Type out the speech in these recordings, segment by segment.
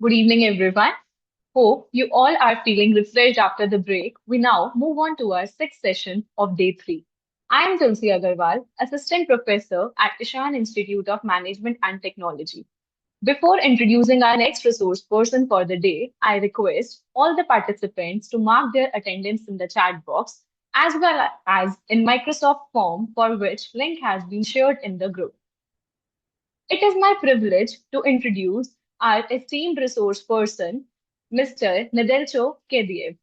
Good evening, everyone. Hope you all are feeling refreshed after the break. We now move on to our sixth session of day three. I am Tulsi Agarwal, Assistant Professor at Ishan Institute of Management and Technology. Before introducing our next resource person for the day, I request all the participants to mark their attendance in the chat box as well as in Microsoft form for which link has been shared in the group. It is my privilege to introduce our esteemed resource person, Mr. Nedelcho Kaidev.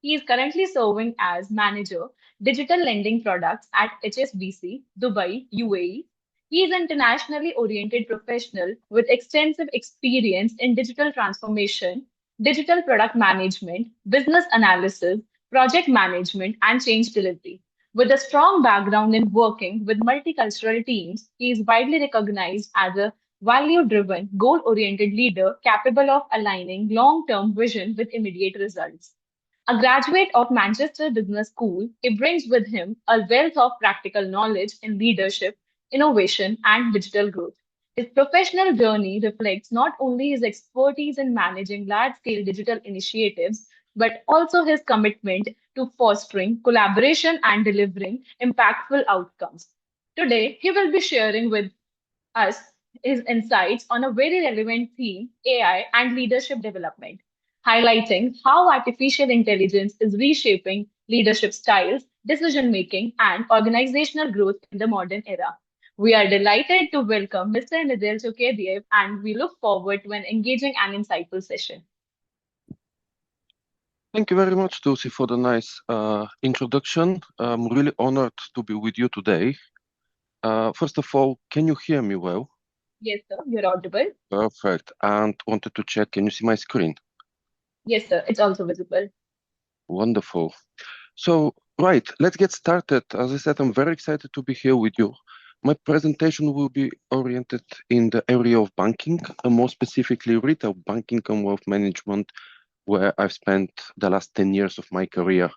He is currently serving as Manager, Digital Lending Products at HSBC, Dubai, UAE. He is an internationally oriented professional with extensive experience in digital transformation, digital product management, business analysis, project management, and change delivery. With a strong background in working with multicultural teams, he is widely recognized as a value driven, goal oriented leader capable of aligning long term vision with immediate results. A graduate of Manchester Business School, he brings with him a wealth of practical knowledge in leadership, innovation, and digital growth. His professional journey reflects not only his expertise in managing large scale digital initiatives, but also his commitment to fostering collaboration and delivering impactful outcomes. Today, he will be sharing with us his insights on a very relevant theme, AI and leadership development, highlighting how artificial intelligence is reshaping leadership styles, decision making, and organizational growth in the modern era. We are delighted to welcome Mr. Nedelcho Kaidev, and we look forward to an engaging and insightful session. Thank you very much, Tulsi, for the nice introduction. I'm really honored to be with you today. First of all, can you hear me well? Yes, sir, you're audible. Perfect. And wanted to check, can you see my screen? Yes, sir, it's also visible. Wonderful. So, right, let's get started. As I said, I'm very excited to be here with you. My presentation will be oriented in the area of banking, and more specifically retail banking and wealth management, where I've spent the last 10 years of my career.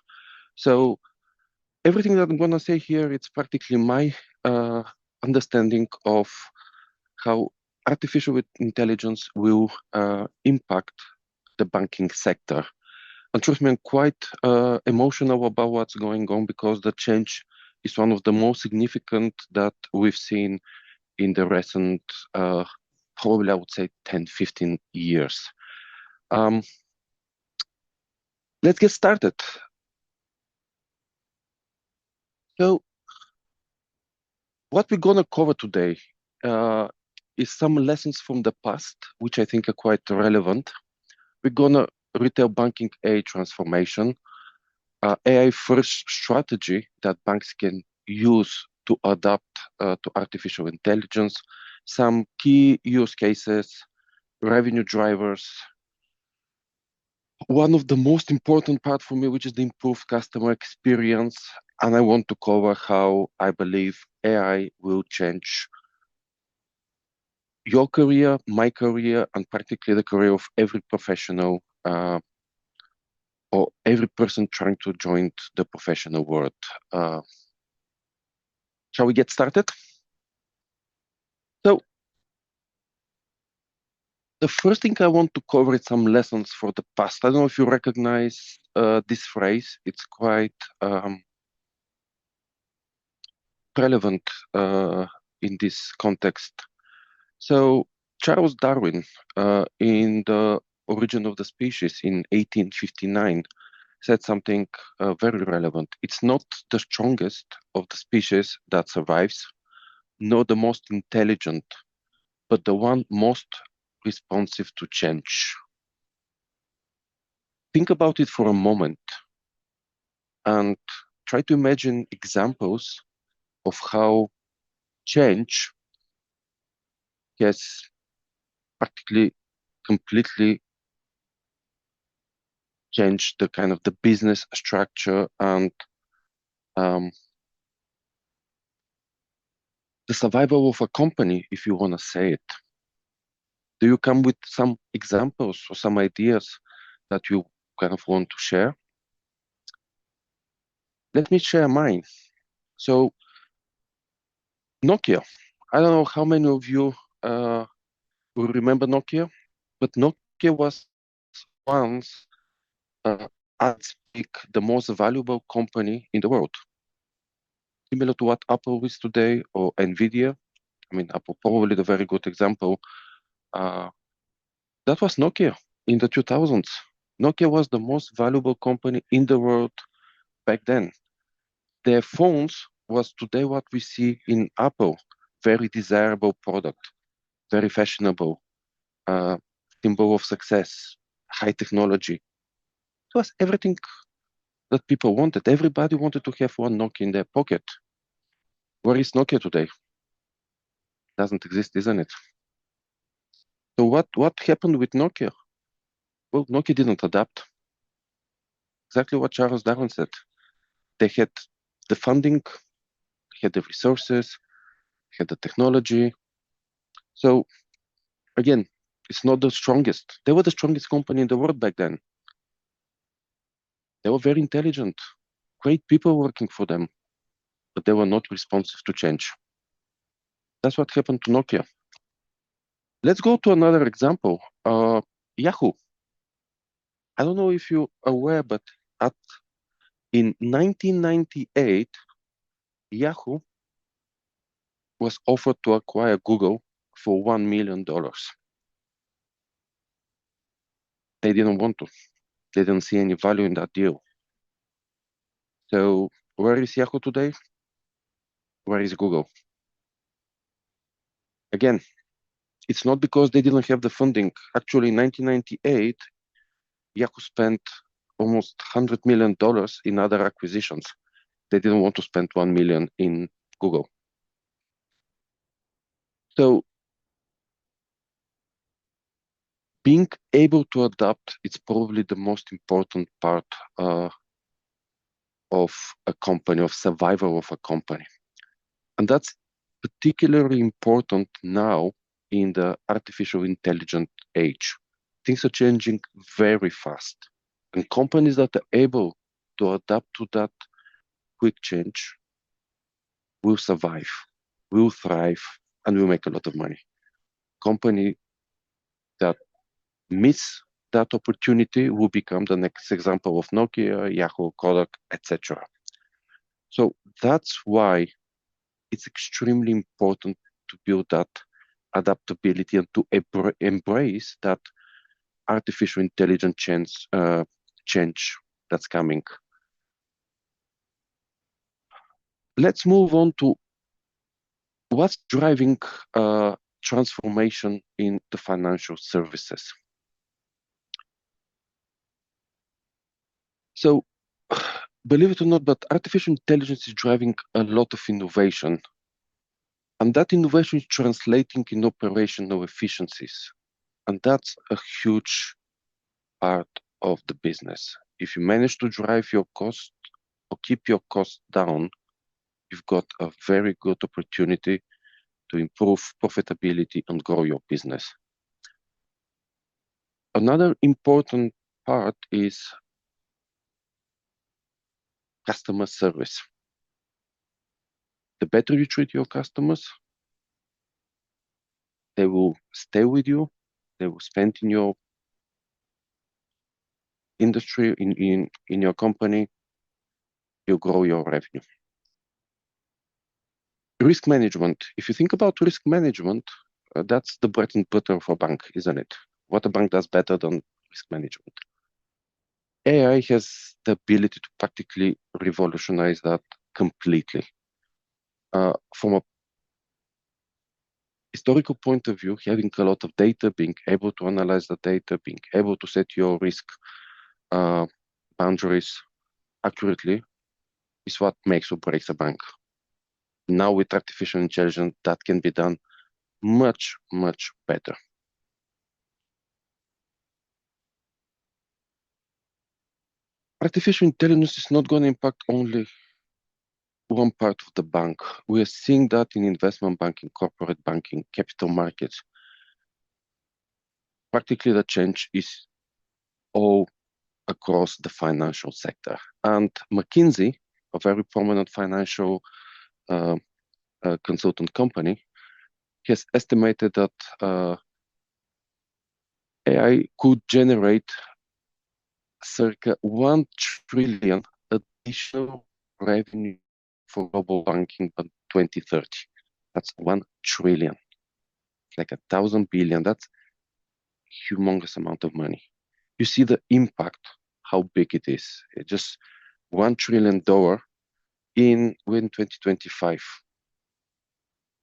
So everything that I'm going to say here, it's practically my understanding of how artificial intelligence will impact the banking sector. And trust me, I'm quite emotional about what's going on because the change is one of the most significant that we've seen in the recent, probably I would say 10, 15 years. Let's get started. So what we're going to cover today is some lessons from the past, which I think are quite relevant. We're going to retail banking AI transformation, AI first strategy that banks can use to adapt to artificial intelligence, some key use cases, revenue drivers. One of the most important part for me, which is the improved customer experience. And I want to cover how I believe AI will change your career, my career, and practically the career of every professional or every person trying to join the professional world. Shall we get started? So, the first thing I want to cover is some lessons for the past. I don't know if you recognize this phrase. It's quite relevant in this context. So, Charles Darwin, in the Origin of the Species in 1859, said something very relevant. It's not the strongest of the species that survives, nor the most intelligent, but the one most responsive to change. Think about it for a moment and try to imagine examples of how change has practically completely changed the kind of the business structure and the survival of a company, if you want to say it. Do you come with some examples or some ideas that you kind of want to share? Let me share mine. So Nokia, I don't know how many of you will remember Nokia, but Nokia Nokia was once, at its peak, the most valuable company in the world, similar to what Apple is today or Nvidia. I mean, Apple probably the very good example. That was Nokia in the 2000s. Nokia was the most valuable company in the world back then. Their phones was today what we see in Apple, very desirable product, very fashionable, uh, symbol of success, high technology. It was everything that people wanted. Everybody wanted to have one Nokia in their pocket. Where is Nokia today? Doesn't exist, isn't it? So what happened with Nokia? Well, Nokia didn't adapt. Exactly what Charles Darwin said. They had the funding, had the resources, had the technology. So again, it's not the strongest. They were the strongest company in the world back then. They were very intelligent, great people working for them, but they were not responsive to change. That's what happened to Nokia. Let's go to another example. Yahoo. I don't know if you're aware, but in 1998, Yahoo was offered to acquire Google for $1 million. They didn't want to. They didn't see any value in that deal. So where is Yahoo today? Where is Google? Again, it's not because they didn't have the funding. Actually, in 1998, Yahoo spent almost $100 million in other acquisitions. They didn't want to spend 1 million in Google. So being able to adapt is probably the most important part of a company, of survival of a company. And that's particularly important now in the artificial intelligence age. Things are changing very fast. And companies that are able to adapt to that quick change will survive, will thrive, and will make a lot of money. Company that miss that opportunity will become the next example of Nokia, Yahoo, Kodak, etc. So that's why it's extremely important to build that adaptability and to embrace that artificial intelligence change that's coming. Let's move on to what's driving transformation in the financial services. So, believe it or not, but artificial intelligence is driving a lot of innovation. And that innovation is translating in operational efficiencies. And that's a huge part of the business. If you manage to drive your cost or keep your costs down, you've got a very good opportunity to improve profitability and grow your business. Another important part is customer service. The better you treat your customers, they will stay with you, they will spend in your industry, in your company, you grow your revenue. Risk management. If you think about risk management, that's the bread and butter of a bank, isn't it? What a bank does better than risk management. AI has the ability to practically revolutionize that completely. From a historical point of view, having a lot of data, being able to analyze the data, being able to set your risk boundaries accurately is what makes or breaks a bank. Now with artificial intelligence, that can be done much, much better. Artificial intelligence is not going to impact only one part of the bank. We are seeing that in investment banking, corporate banking, capital markets. Practically the change is all across the financial sector. And McKinsey, a very prominent financial consultant company, has estimated that AI could generate circa 1 trillion additional revenue for global banking by 2030. That's 1 trillion. It's like 1,000 billion. That's a humongous amount of money. You see the impact, how big it is. It's just $1 trillion in 2025.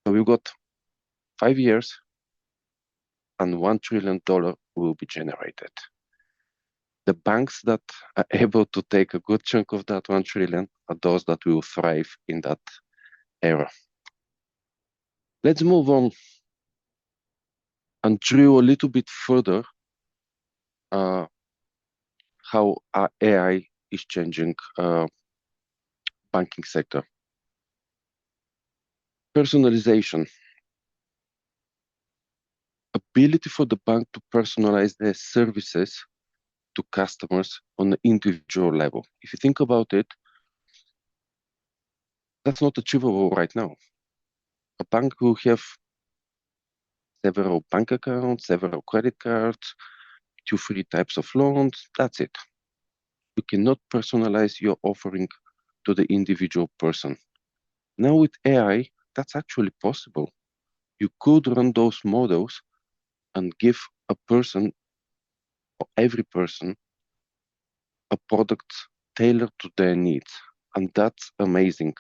So we've got 5 years and $1 trillion will be generated. The banks that are able to take a good chunk of that 1 trillion are those that will thrive in that era. Let's move on and drill a little bit further how AI is changing banking sector. Personalization. Ability for the bank to personalize their services to customers on an individual level. If you think about it, that's not achievable right now. A bank will have several bank accounts, several credit cards, 2, 3 types of loans. That's it. You cannot personalize your offering to the individual person. Now with AI, that's actually possible. You could run those models and give a person or every person a product tailored to their needs. And that's amazing.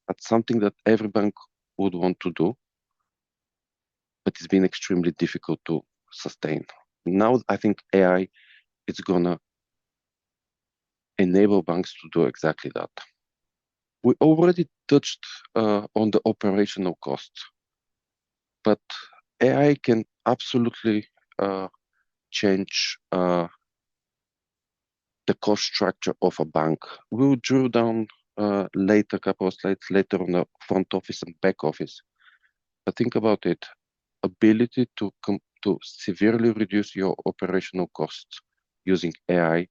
That's something that every bank would want to do, but it's been extremely difficult to sustain. Now I think AI is gonna enable banks to do exactly that. We already touched on the operational costs, but AI can absolutely change the cost structure of a bank. We'll drill down later, a couple of slides later on the front office and back office. But think about it, ability to severely reduce your operational costs using AI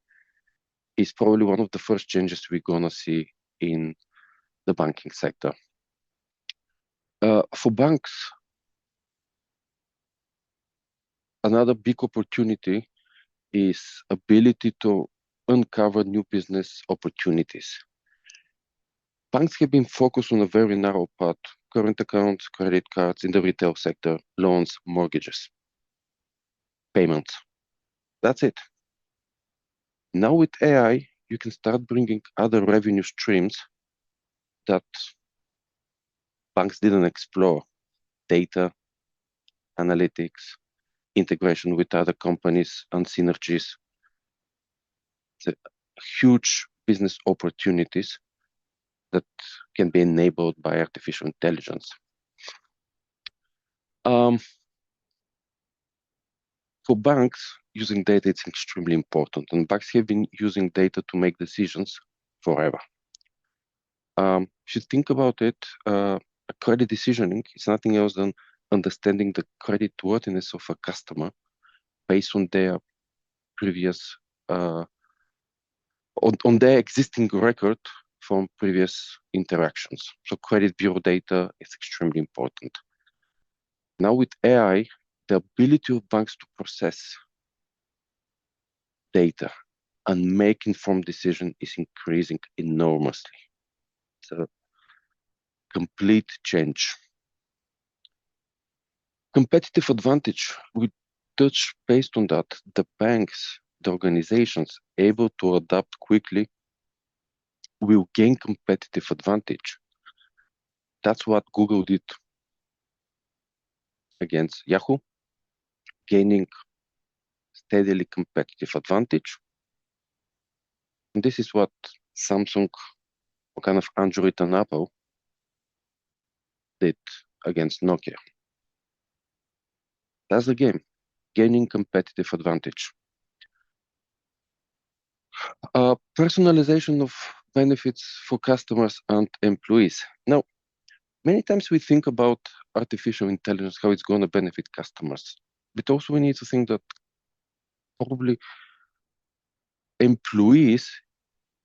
is probably one of the first changes we're gonna see in the banking sector. For banks, another big opportunity is ability to uncover new business opportunities. Banks have been focused on a very narrow part, current accounts, credit cards in the retail sector, loans, mortgages, payments. That's it. Now with AI, you can start bringing other revenue streams that banks didn't explore. Data, analytics, integration with other companies and synergies. The huge business opportunities that can be enabled by artificial intelligence. For banks, using data is extremely important, and banks have been using data to make decisions forever. If you think about it, credit decisioning is nothing else than understanding the credit worthiness of a customer based on their previous, on their existing record from previous interactions. So credit bureau data is extremely important. Now with AI, the ability of banks to process data and make informed decision is increasing enormously. It's a complete change. Competitive advantage, we touch based on that. The banks, the organizations able to adapt quickly will gain competitive advantage. That's what Google did against Yahoo, gaining steadily competitive advantage. And this is what Samsung, or kind of Android and Apple, did against Nokia. That's the game, gaining competitive advantage. Personalization of benefits for customers and employees. Now, many times we think about artificial intelligence, how it's going to benefit customers, but also we need to think that probably employees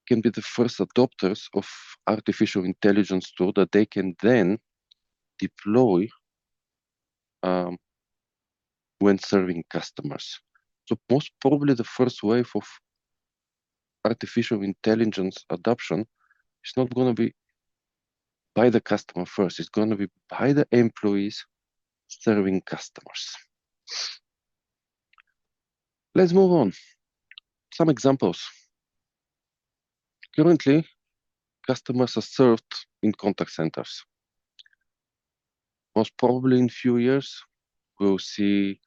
can be the first adopters of artificial intelligence tool that they can then deploy when serving customers. So most probably the first wave of artificial intelligence adoption is not going to be by the customer first. It's going to be by the employees serving customers. Let's move on. Some examples. Currently, customers are served in contact centers. Most probably in few years, we'll see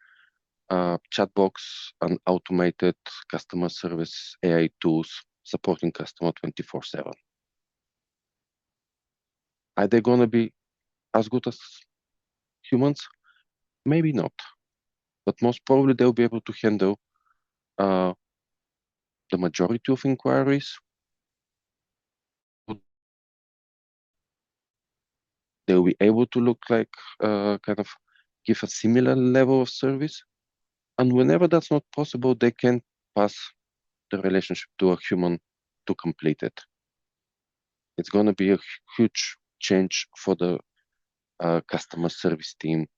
chatbots and automated customer service AI tools supporting customer 24/7. Are they going to be as good as humans? Maybe not, but most probably they'll be able to handle the majority of inquiries. They'll be able to look like kind of give a similar level of service. And whenever that's not possible, they can pass the relationship to a human to complete it. It's going to be a huge change for the customer service team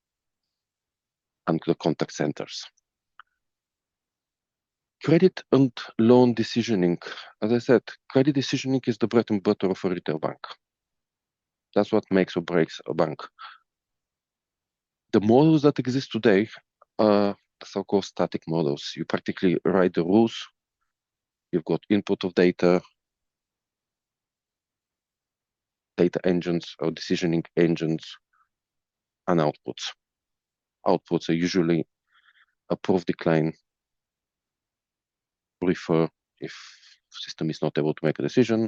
and the contact centers. Credit and loan decisioning. As I said, credit decisioning is the bread and butter of a retail bank. That's what makes or breaks a bank. The models that exist today are the so-called static models. You practically write the rules. You've got input of data engines or decisioning engines, and outputs. Outputs are usually approve, decline, refer if system is not able to make a decision,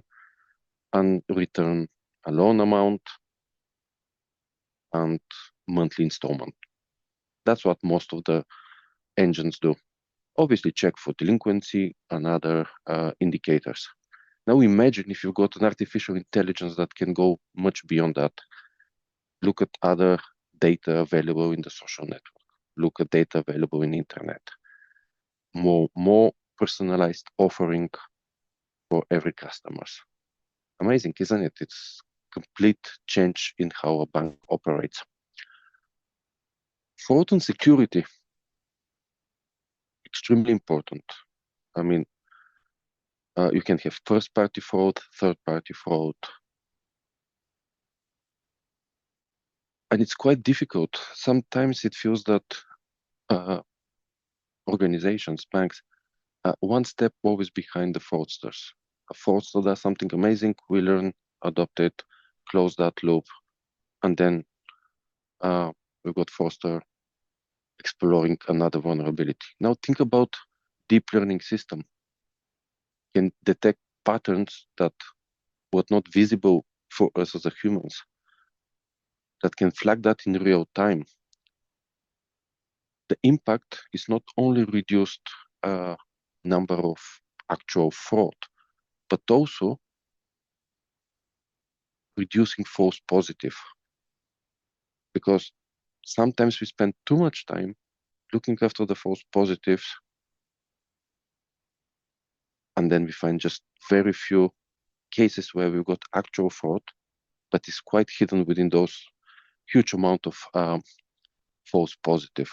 and return a loan amount and monthly installment. That's what most of the engines do. Obviously check for delinquency and other indicators. Now imagine if you've got an artificial intelligence that can go much beyond that. Look at other data available in the social network. Look at data available in internet. More personalized offering for every customers. Amazing, isn't it? It's complete change in how a bank operates. Fraud and security, extremely important. I mean, you can have first-party fraud, third-party fraud, and it's quite difficult. Sometimes it feels that organizations, banks, one step always behind the fraudsters. A fraudster does something amazing, we learn, adopt it, close that loop, and then we've got fraudster exploring another vulnerability. Now think about deep learning system. Can detect patterns that were not visible for us as a humans, that can flag that in real time. The impact is not only reduced number of actual fraud, but also reducing false positive. Because sometimes we spend too much time looking after the false positives, and then we find just very few cases where we've got actual fraud, but it's quite hidden within those huge amount of false positive.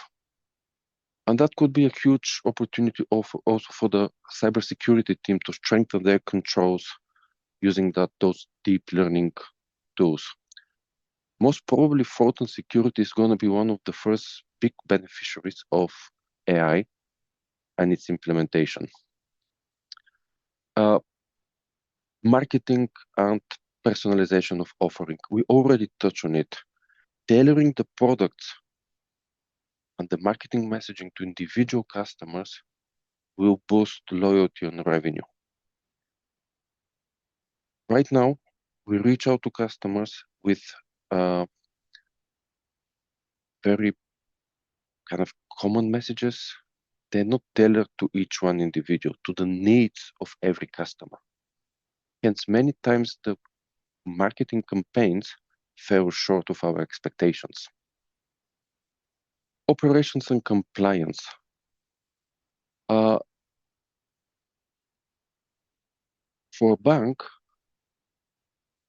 And that could be a huge opportunity also for the cybersecurity team to strengthen their controls using those deep learning tools. Most probably fraud and security is going to be one of the first big beneficiaries of AI and its implementation. Marketing and personalization of offering. We already touched on it. Tailoring the products and the marketing messaging to individual customers will boost loyalty and revenue. Right now, we reach out to customers with very kind of common messages. They're not tailored to each one individual, to the needs of every customer. Hence, many times the marketing campaigns fell short of our expectations. Operations and compliance. For a bank,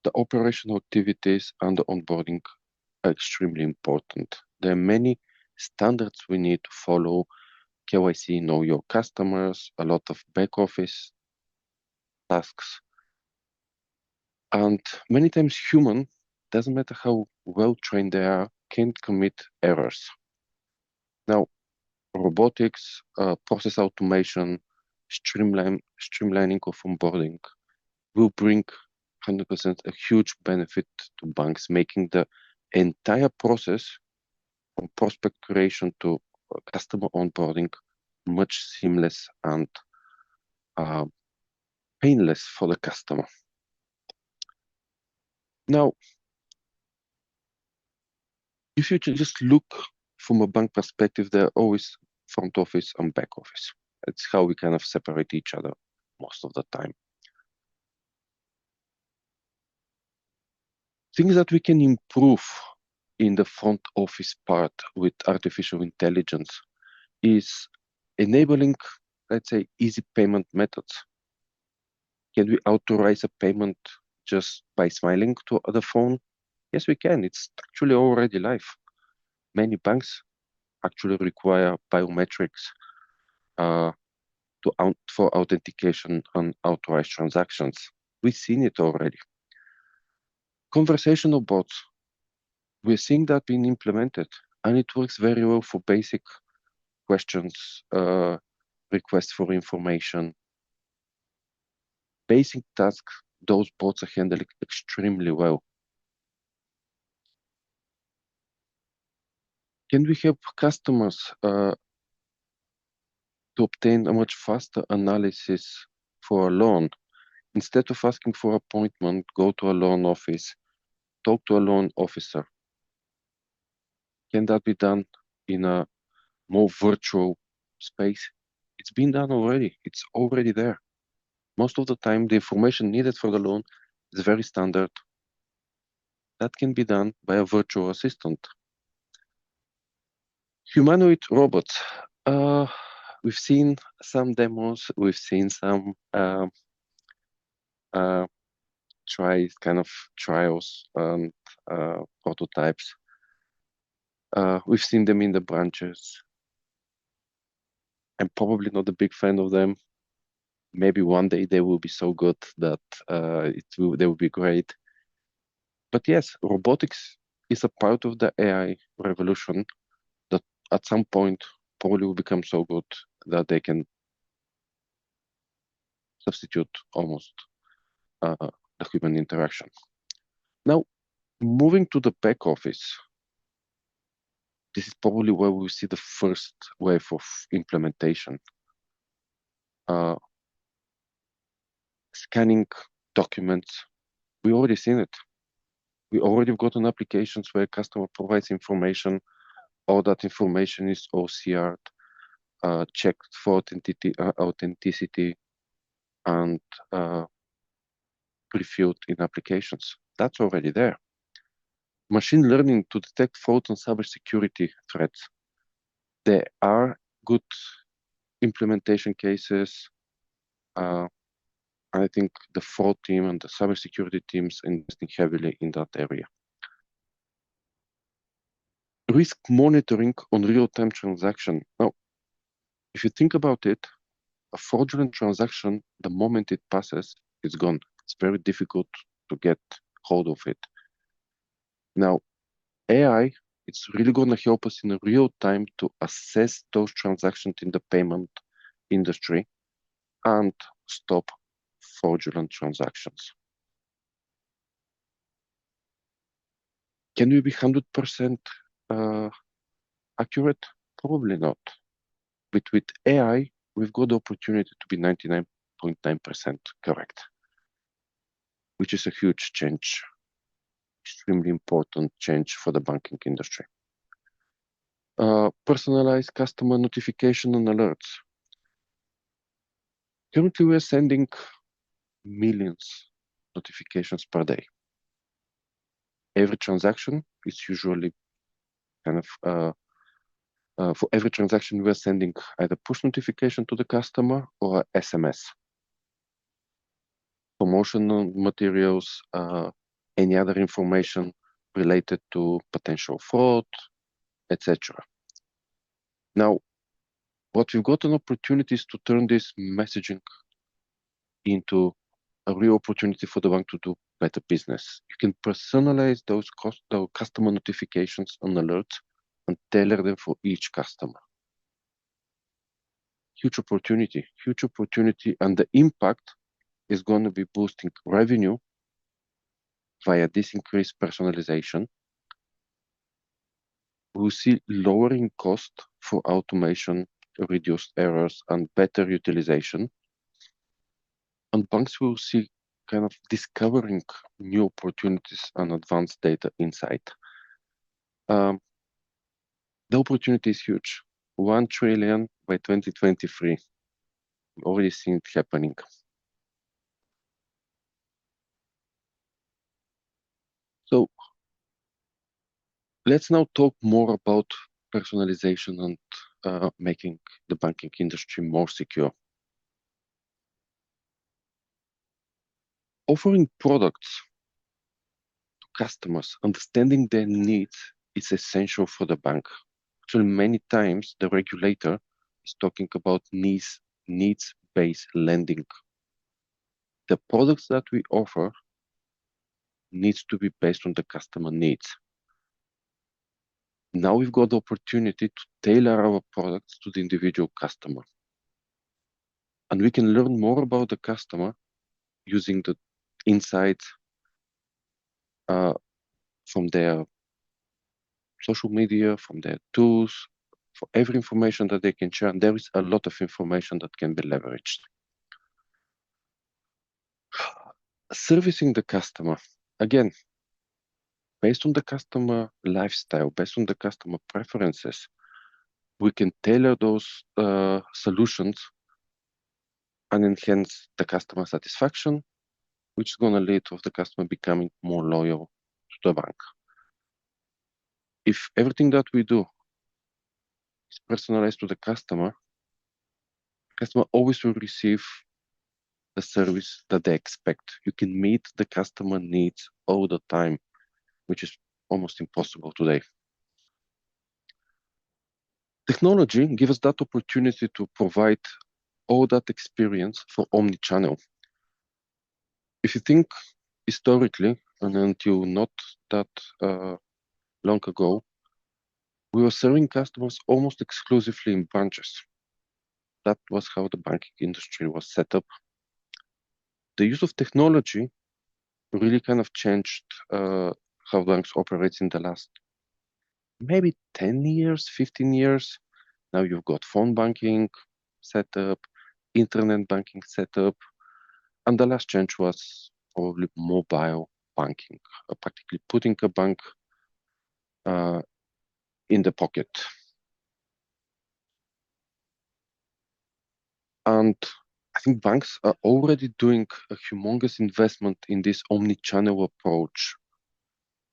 the operational activities and the onboarding are extremely important. There are many standards we need to follow, KYC, know your customers, a lot of back office tasks. And many times human, doesn't matter how well trained they are, can commit errors. Now, robotics, process automation, streamlining of onboarding will bring 100% a huge benefit to banks, making the entire process from prospect creation to customer onboarding much seamless and painless for the customer. Now, if you just look from a bank perspective, there are always front office and back office. It's how we kind of separate each other most of the time. Things that we can improve in the front office part with artificial intelligence is enabling, let's say, easy payment methods. Can we authorize a payment just by smiling to the phone? Yes, we can. It's actually already live. Many banks actually require biometrics for authentication on authorized transactions. We've seen it already. Conversational bots, we're seeing that being implemented, and it works very well for basic questions, requests for information, basic tasks. Those bots are handling extremely well. Can we help customers to obtain a much faster analysis for a loan? Instead of asking for appointment, go to a loan office, talk to a loan officer. Can that be done in a more virtual space? It's been done already. It's already there. Most of the time, the information needed for the loan is very standard. That can be done by a virtual assistant. Humanoid robots. We've seen some demos. We've seen some trials and prototypes. We've seen them in the branches. I'm probably not a big fan of them. Maybe one day they will be so good that they will be great. But yes, robotics is a part of the AI revolution that at some point probably will become so good that they can substitute almost the human interaction. Now, moving to the back office, this is probably where we see the first wave of implementation. Scanning documents, we already seen it. We already gotten applications where customer provides information, all that information is OCR'd, checked for authenticity, and pre-filled in applications. That's already there. Machine learning to detect fraud and cybersecurity threats. There are good implementation cases. I think the fraud team and the cybersecurity teams investing heavily in that area. Risk monitoring on real-time transaction. Now, if you think about it, a fraudulent transaction, the moment it passes, it's gone. It's very difficult to get hold of it. Now, AI, it's really going to help us in real time to assess those transactions in the payment industry and stop fraudulent transactions. Can we be 100% accurate? Probably not. But with AI, we've got the opportunity to be 99.9% correct, which is a huge change, extremely important change for the banking industry. Personalized customer notification and alerts. Currently, we're sending millions notifications per day. Every transaction is usually for every transaction, we're sending either push notification to the customer or SMS. Promotional materials, any other information related to potential fraud, etc. Now, What we've got an opportunity is to turn this messaging into a real opportunity for the bank to do better business. You can personalize those customer notifications and alerts and tailor them for each customer. Huge opportunity, and the impact is going to be boosting revenue via this increased personalization. We'll see lowering cost for automation, reduced errors, and better utilization. And banks will see kind of discovering new opportunities and advanced data insight. The opportunity is huge. 1 trillion by 2023. We've already seen it happening. So let's now talk more about personalization and making the banking industry more secure. Offering products to customers, understanding their needs is essential for the bank. Actually, many times the regulator is talking about needs-based lending. The products that we offer needs to be based on the customer needs. Now we've got the opportunity to tailor our products to the individual customer. And we can learn more about the customer using the insights from their social media, from their tools, for every information that they can share. And there is a lot of information that can be leveraged. Servicing the customer, again, based on the customer lifestyle, based on the customer preferences, we can tailor those solutions and enhance the customer satisfaction, which is going to lead to the customer becoming more loyal to the bank. If everything that we do is personalized to the customer always will receive the service that they expect. You can meet the customer needs all the time, which is almost impossible today. Technology gives us that opportunity to provide all that experience for omni-channel. If you think historically, and until not that long ago, we were serving customers almost exclusively in branches. That was how the banking industry was set up. The use of technology really kind of changed how banks operate in the last maybe 10 years, 15 years. Now you've got phone banking set up, internet banking set up, and the last change was probably mobile banking, practically putting a bank in the pocket. And I think banks are already doing a humongous investment in this omni-channel approach.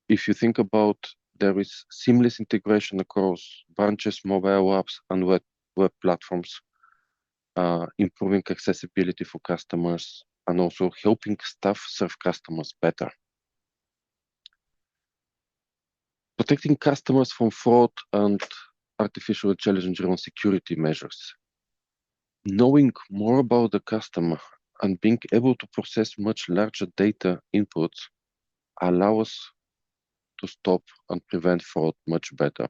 If you think about, there is seamless integration across branches, mobile apps, and web platforms, improving accessibility for customers, and also helping staff serve customers better. Protecting customers from fraud and artificial intelligence-driven security measures. Knowing more about the customer and being able to process much larger data inputs allow us to stop and prevent fraud much better.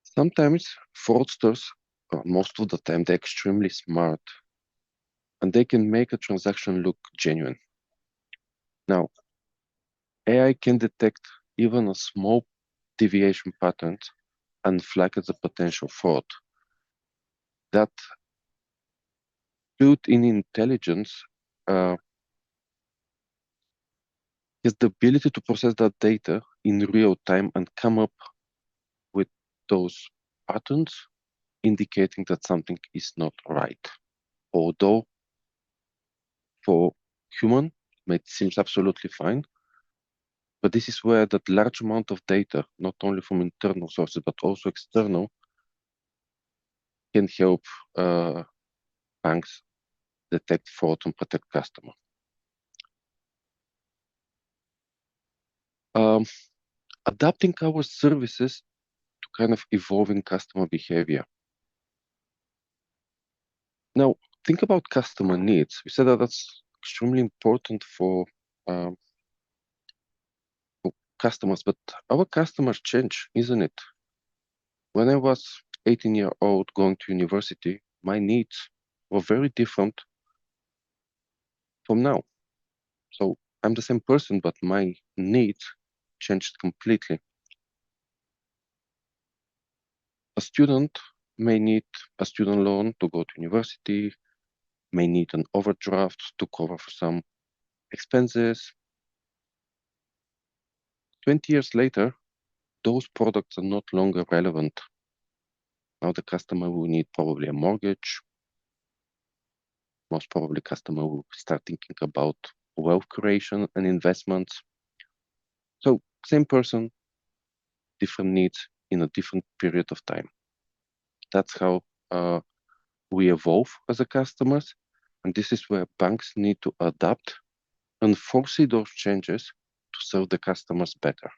Sometimes fraudsters, most of the time, they're extremely smart and they can make a transaction look genuine. Now, AI can detect even a small deviation pattern and flag as a potential fraud. That built-in intelligence has the ability to process that data in real time and come up with those patterns indicating that something is not right. Although for human, it seems absolutely fine, but this is where that large amount of data, not only from internal sources, but also external, can help banks detect fraud and protect customers. Adapting our services to kind of evolving customer behavior. Now, think about customer needs. We said that that's extremely important for customers, but our customers change, isn't it? When I was 18-year-old going to university, my needs were very different from now. So I'm the same person, but my needs changed completely. A student may need a student loan to go to university, may need an overdraft to cover for some expenses. 20 years later, those products are not longer relevant. Now the customer will need probably a mortgage. Most probably customer will start thinking about wealth creation and investments. So same person, different needs in a different period of time. That's how we evolve as a customers. And this is where banks need to adapt and foresee those changes to serve the customers better.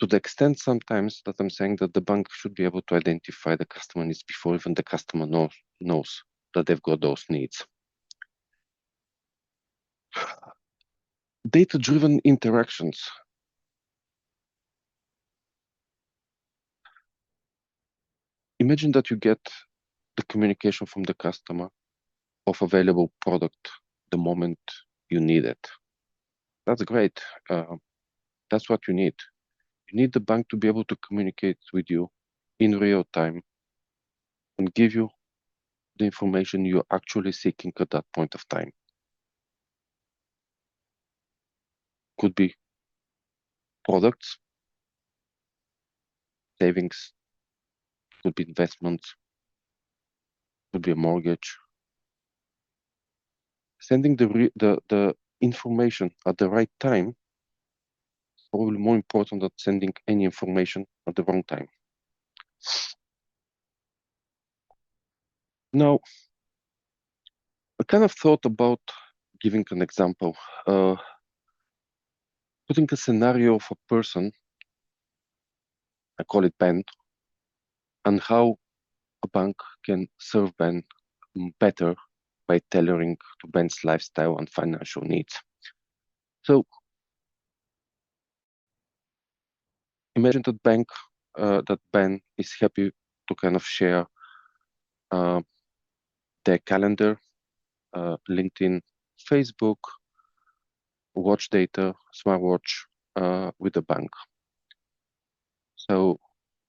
To the extent sometimes that I'm saying that the bank should be able to identify the customer needs before even the customer knows that they've got those needs. Data-driven interactions. Imagine that you get the communication from the customer of available product the moment you need it. That's great. That's what you need. You need the bank to be able to communicate with you in real time and give you the information you're actually seeking at that point of time. Could be products, savings, could be investments, could be a mortgage. Sending the information at the right time is probably more important than sending any information at the wrong time. Now, I kind of thought about giving an example, putting a scenario of a person, I call it Ben, and how a bank can serve Ben better by tailoring to Ben's lifestyle and financial needs. So imagine that Ben is happy to kind of share their calendar, LinkedIn, Facebook, watch data, smartwatch with the bank. So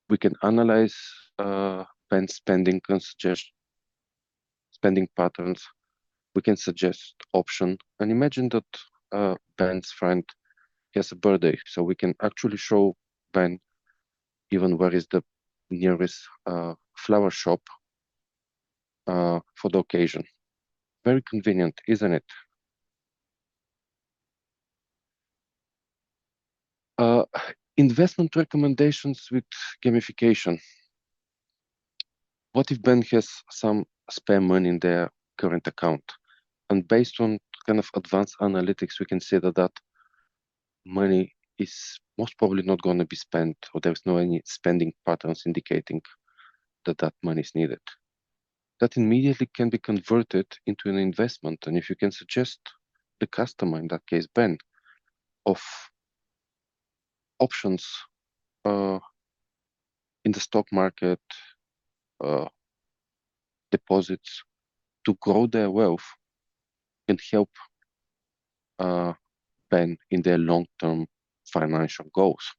we can analyze Ben's spending and suggest spending patterns. We can suggest option, and imagine that Ben's friend has a birthday, so we can actually show Ben even where is the nearest flower shop for the occasion. Very convenient, isn't it? Investment recommendations with gamification. What if Ben has some spare money in their current account? And based on kind of advanced analytics, we can say that money is most probably not going to be spent, or there's no any spending patterns indicating that money is needed. That immediately can be converted into an investment. And if you can suggest the customer, in that case Ben, of options in the stock market, deposits to grow their wealth, can help Ben in their long-term financial goals.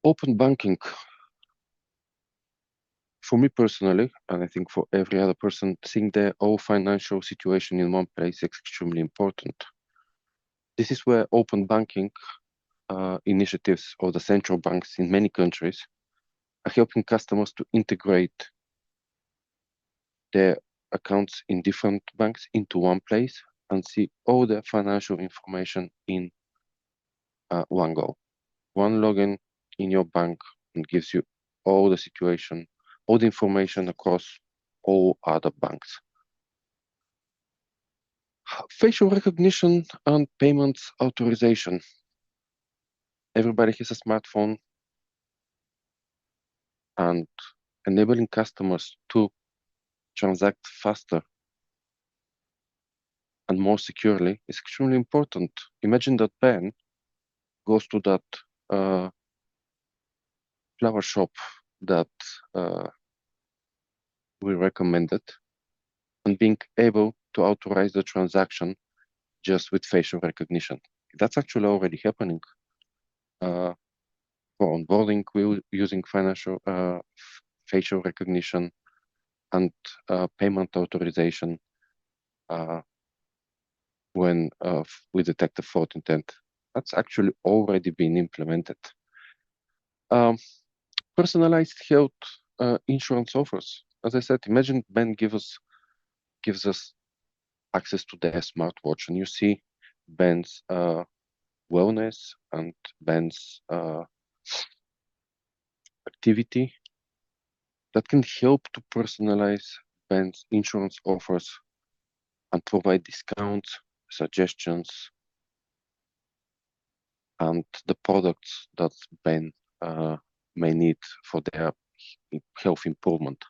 Open banking, for me personally, and I think for every other person, seeing their whole financial situation in one place is extremely important. This is where open banking initiatives of the central banks in many countries are helping customers to integrate their accounts in different banks into one place and see all their financial information in one go. One login in your bank and gives you all the situation, all the information across all other banks. Facial recognition and payments authorization. everybody has a smartphone, and enabling customers to transact faster and more securely is extremely important. Imagine that Ben goes to that flower shop that we recommended and being able to authorize the transaction just with facial recognition. That's actually already happening. For onboarding, we're using facial recognition and payment authorization when we detect a fraud intent. That's actually already been implemented. Um, Personalized health insurance offers. As I said, imagine Ben gives us access to their smartwatch, and you see Ben's wellness and Ben's activity that can help to personalize Ben's insurance offers and provide discounts, suggestions, and the products that Ben may need for their health improvement.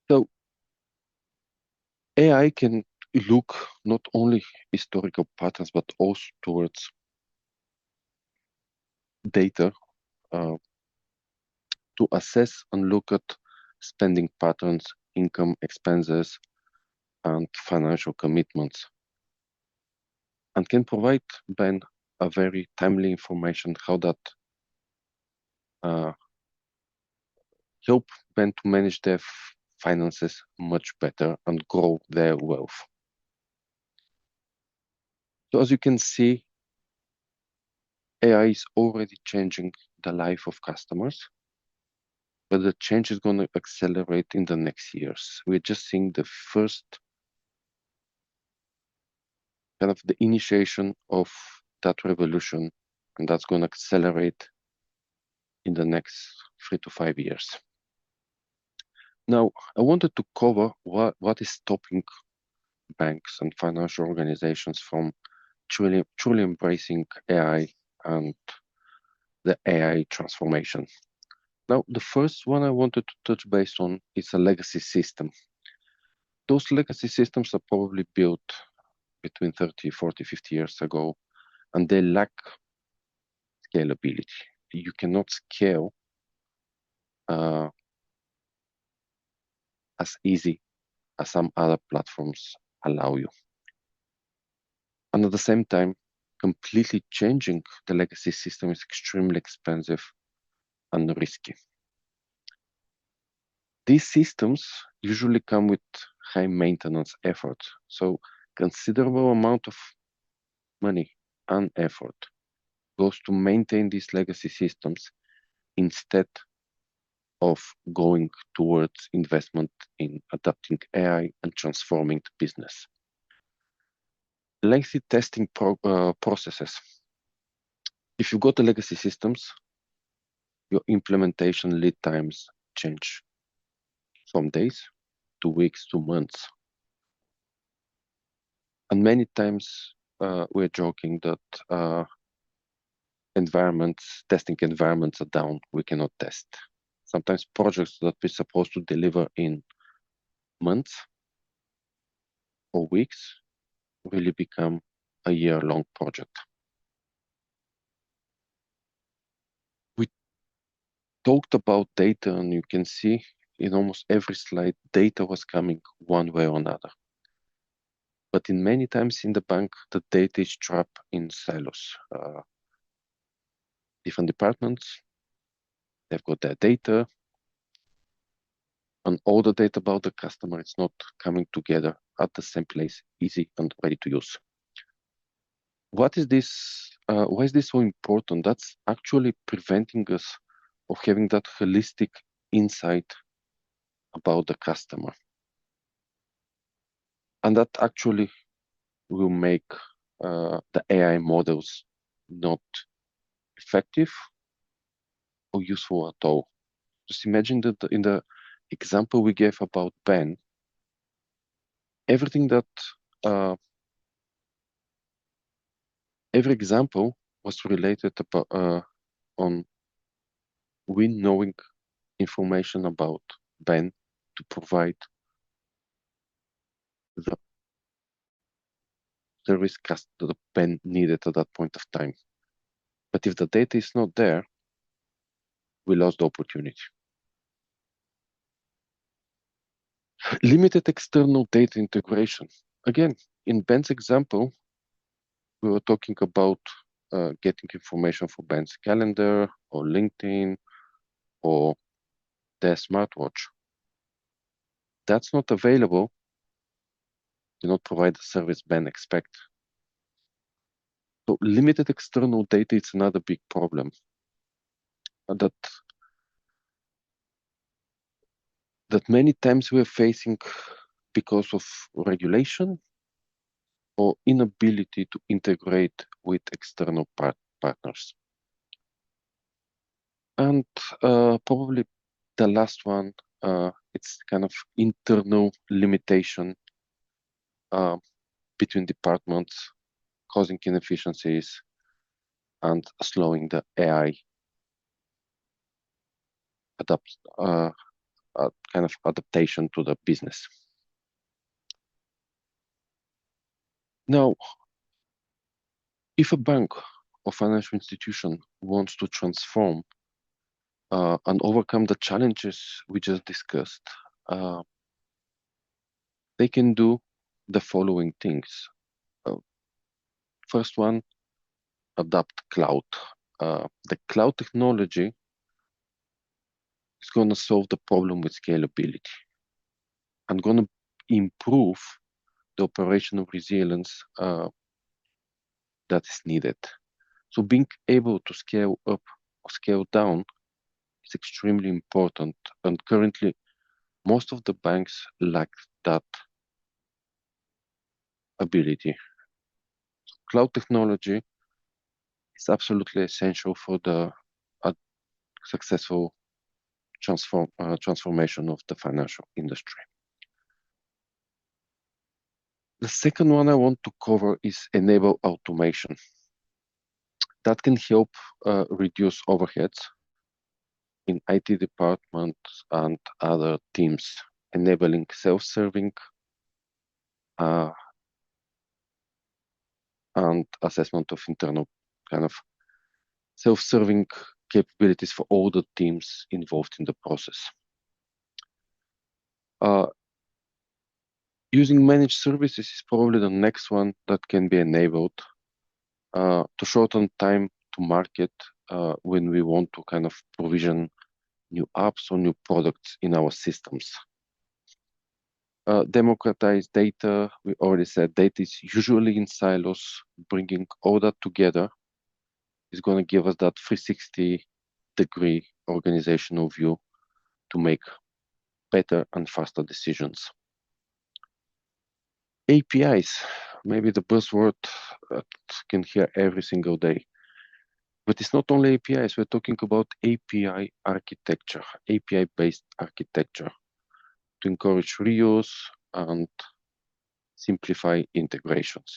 So AI can look not only historical patterns, but also towards data to assess and look at spending patterns, income, expenses, and financial commitments, and can provide Ben a very timely information how that help Ben to manage their finances much better and grow their wealth. So as you can see, AI is already changing the life of customers, but the change is going to accelerate in the next years. We're just seeing the first kind of the initiation of that revolution, and that's going to accelerate in the next 3 to 5 years. Now, I wanted to cover what is stopping banks and financial organizations from truly embracing AI and the AI transformation. Now, the first one I wanted to touch base on is a legacy system. Those legacy systems are probably built between 30, 40, 50 years ago, and they lack scalability. You cannot scale as easy as some other platforms allow you. And at the same time, completely changing the legacy system is extremely expensive and risky. These systems usually come with high maintenance effort, so considerable amount of money and effort goes to maintain these legacy systems instead of going towards investment in adapting AI and transforming the business. Lengthy testing processes. If you've got the legacy systems, your implementation lead times change from days to weeks to months. And many times we're joking that testing environments are down, we cannot test. Sometimes projects that we're supposed to deliver in months or weeks really become a year-long project. We talked about data, and you can see in almost every slide, data was coming one way or another. But in many times in the bank, the data is trapped in silos. Different departments, they've got their data, and all the data about the customer is not coming together at the same place, easy and ready to use. What is this? Why is this so important? That's actually preventing us of having that holistic insight about the customer. And that actually will make the AI models not effective or useful at all. Just imagine that in the example we gave about Ben, everything that every example was related on we knowing information about Ben to provide the service that Ben needed at that point of time. But if the data is not there, we lost the opportunity. Limited external data integration. Again, in Ben's example, we were talking about getting information for Ben's calendar or LinkedIn or their smartwatch. That's not available, do not provide the service Ben expect. So limited external data is another big problem that many times we're facing because of regulation or inability to integrate with external partners. And probably the last one, it's kind of internal limitation between departments, causing inefficiencies and slowing the AI kind of adaptation to the business. Now, if a bank or financial institution wants to transform and overcome the challenges we just discussed, they can do the following things. First one, adopt cloud. The cloud technology is going to solve the problem with scalability and going to improve the operational resilience that is needed. So being able to scale up or scale down is extremely important. And currently, most of the banks lack that ability. Cloud technology is absolutely essential for the successful transformation of the financial industry. The second one I want to cover is enable automation. That can help reduce overheads in IT departments and other teams, enabling self-serving and assessment of internal kind of self-serving capabilities for all the teams involved in the process. Using managed services is probably the next one that can be enabled to shorten time to market when we want to kind of provision new apps or new products in our systems. Democratize data, we already said data is usually in silos. Bringing all that together is going to give us that 360-degree organizational view to make better and faster decisions. APIs, maybe the buzzword that can hear every single day. But it's not only APIs, we're talking about API architecture, API-based architecture to encourage reuse and simplify integrations.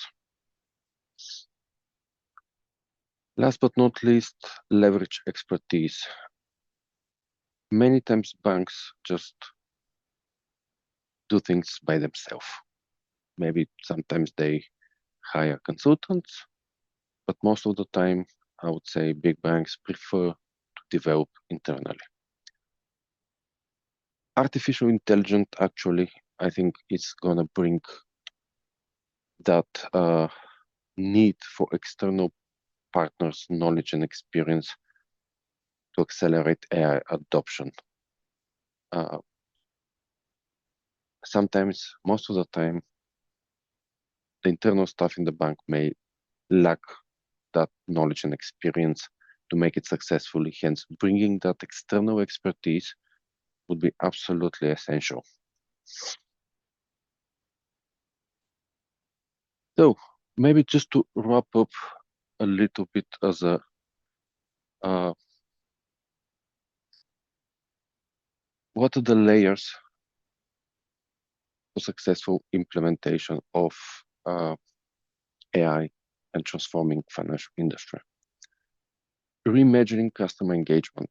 Last but not least, leverage expertise. Many times banks just do things by themselves. Maybe sometimes they hire consultants, but most of the time, I would say big banks prefer to develop internally. Artificial intelligence, actually, I think it's gonna bring that need for external partners' knowledge and experience to accelerate AI adoption. Sometimes, most of the time, the internal staff in the bank may lack that knowledge and experience to make it successfully. Hence, bringing that external expertise would be absolutely essential. So, maybe just to wrap up a little bit as a what are the layers for successful implementation of AI and transforming financial industry. Reimagining customer engagement.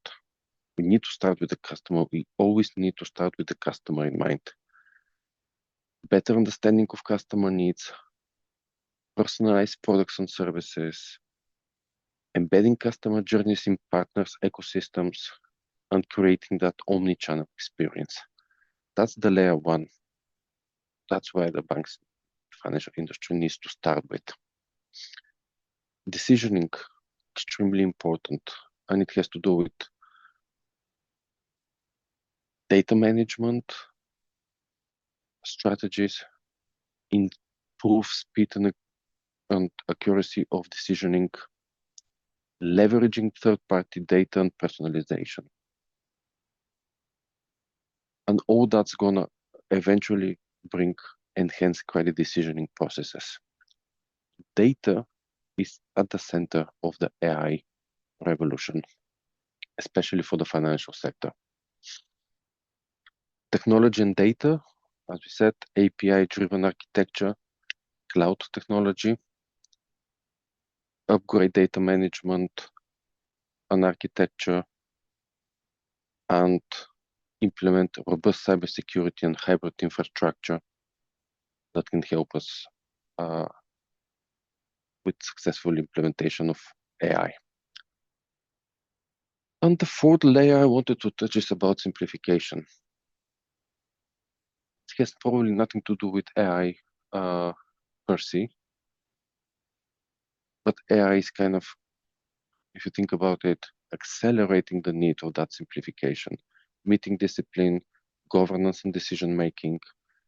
We need to start with the customer. We always need to start with the customer in mind. Better understanding of customer needs, personalized products and services, embedding customer journeys in partners' ecosystems, and creating that omni-channel experience. That's the layer one. That's where the bank's financial industry needs to start with. Decisioning, extremely important, and it has to do with data management, strategies, improve speed and accuracy of decisioning, leveraging third-party data and personalization. And all that's gonna eventually bring enhanced credit decisioning processes. Data is at the center of the AI revolution, especially for the financial sector. Technology and data, as we said, API-driven architecture, cloud technology, upgrade data management and architecture, and implement robust cybersecurity and hybrid infrastructure that can help us with successful implementation of AI. And the fourth layer I wanted to touch is about simplification. It has probably nothing to do with AI per se, but AI is kind of, if you think about it, accelerating the need of that simplification, meeting discipline, governance and decision-making,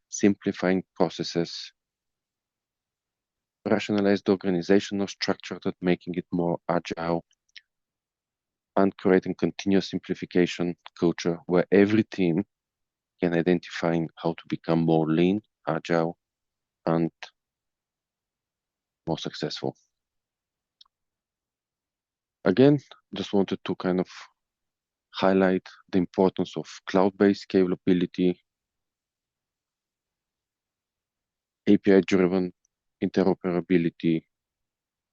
simplifying processes, rationalize the organizational structure that making it more agile, and creating continuous simplification culture where every team can identify how to become more lean, agile, and more successful. Again, just wanted to kind of highlight the importance of cloud-based scalability, API-driven interoperability,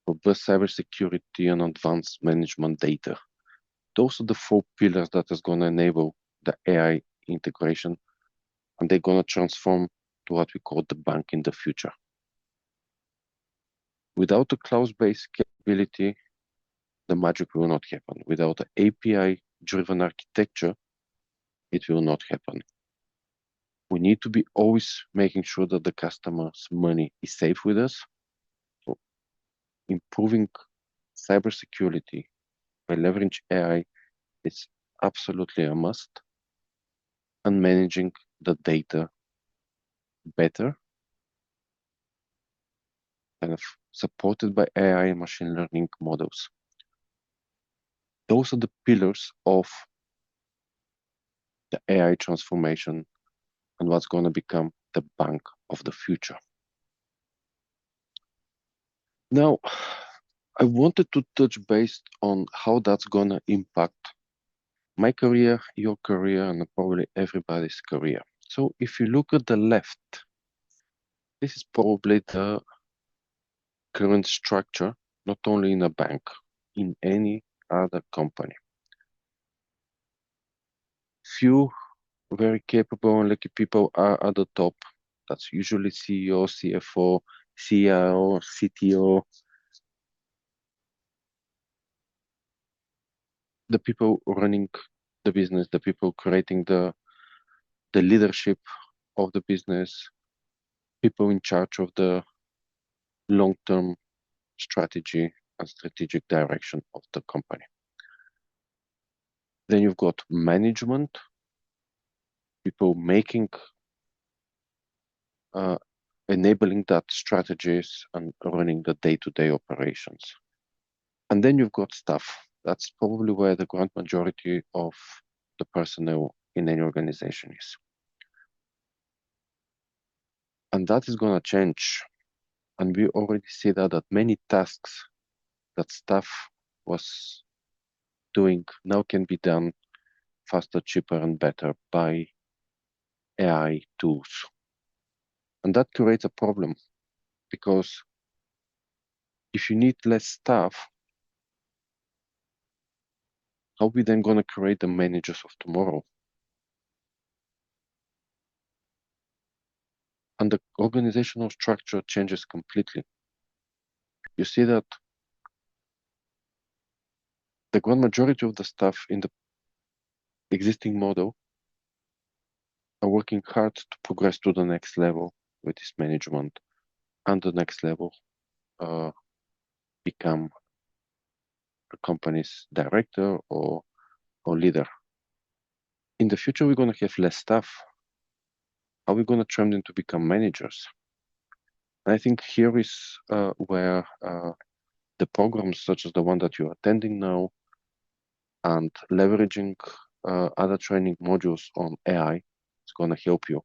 robust cybersecurity, and advanced management data. Those are the four pillars that is going to enable the AI integration, and they're going to transform to what we call the bank in the future. Without the cloud-based capability, the magic will not happen. Without the API-driven architecture, it will not happen. We need to be always making sure that the customer's money is safe with us. So improving cybersecurity by leveraging AI is absolutely a must, and managing the data better, kind of supported by AI and machine learning models. Those are the pillars of the AI transformation and what's going to become the bank of the future. Now, I wanted to touch base on how that's going to impact my career, your career, and probably everybody's career. So if you look at the left, this is probably the current structure, not only in a bank, in any other company. Few very capable and lucky people are at the top. That's usually CEO, CFO, CIO, CTO. The people running the business, the people creating the leadership of the business, people in charge of the long-term strategy and strategic direction of the company. Then you've got management, people making, enabling that strategies and running the day-to-day operations. And then you've got staff. That's probably where the grand majority of the personnel in any organization is. And that is going to change. And we already see that many tasks that staff was doing now can be done faster, cheaper, and better by AI tools. And that creates a problem because if you need less staff, how are we then going to create the managers of tomorrow? And the organizational structure changes completely. You see that the grand majority of the staff in the existing model are working hard to progress to the next level with this management, and the next level become a company's director or leader. In the future, we're going to have less staff. How are we going to train them to become managers? And I think here is where the programs such as the one that you're attending now and leveraging other training modules on AI is going to help you.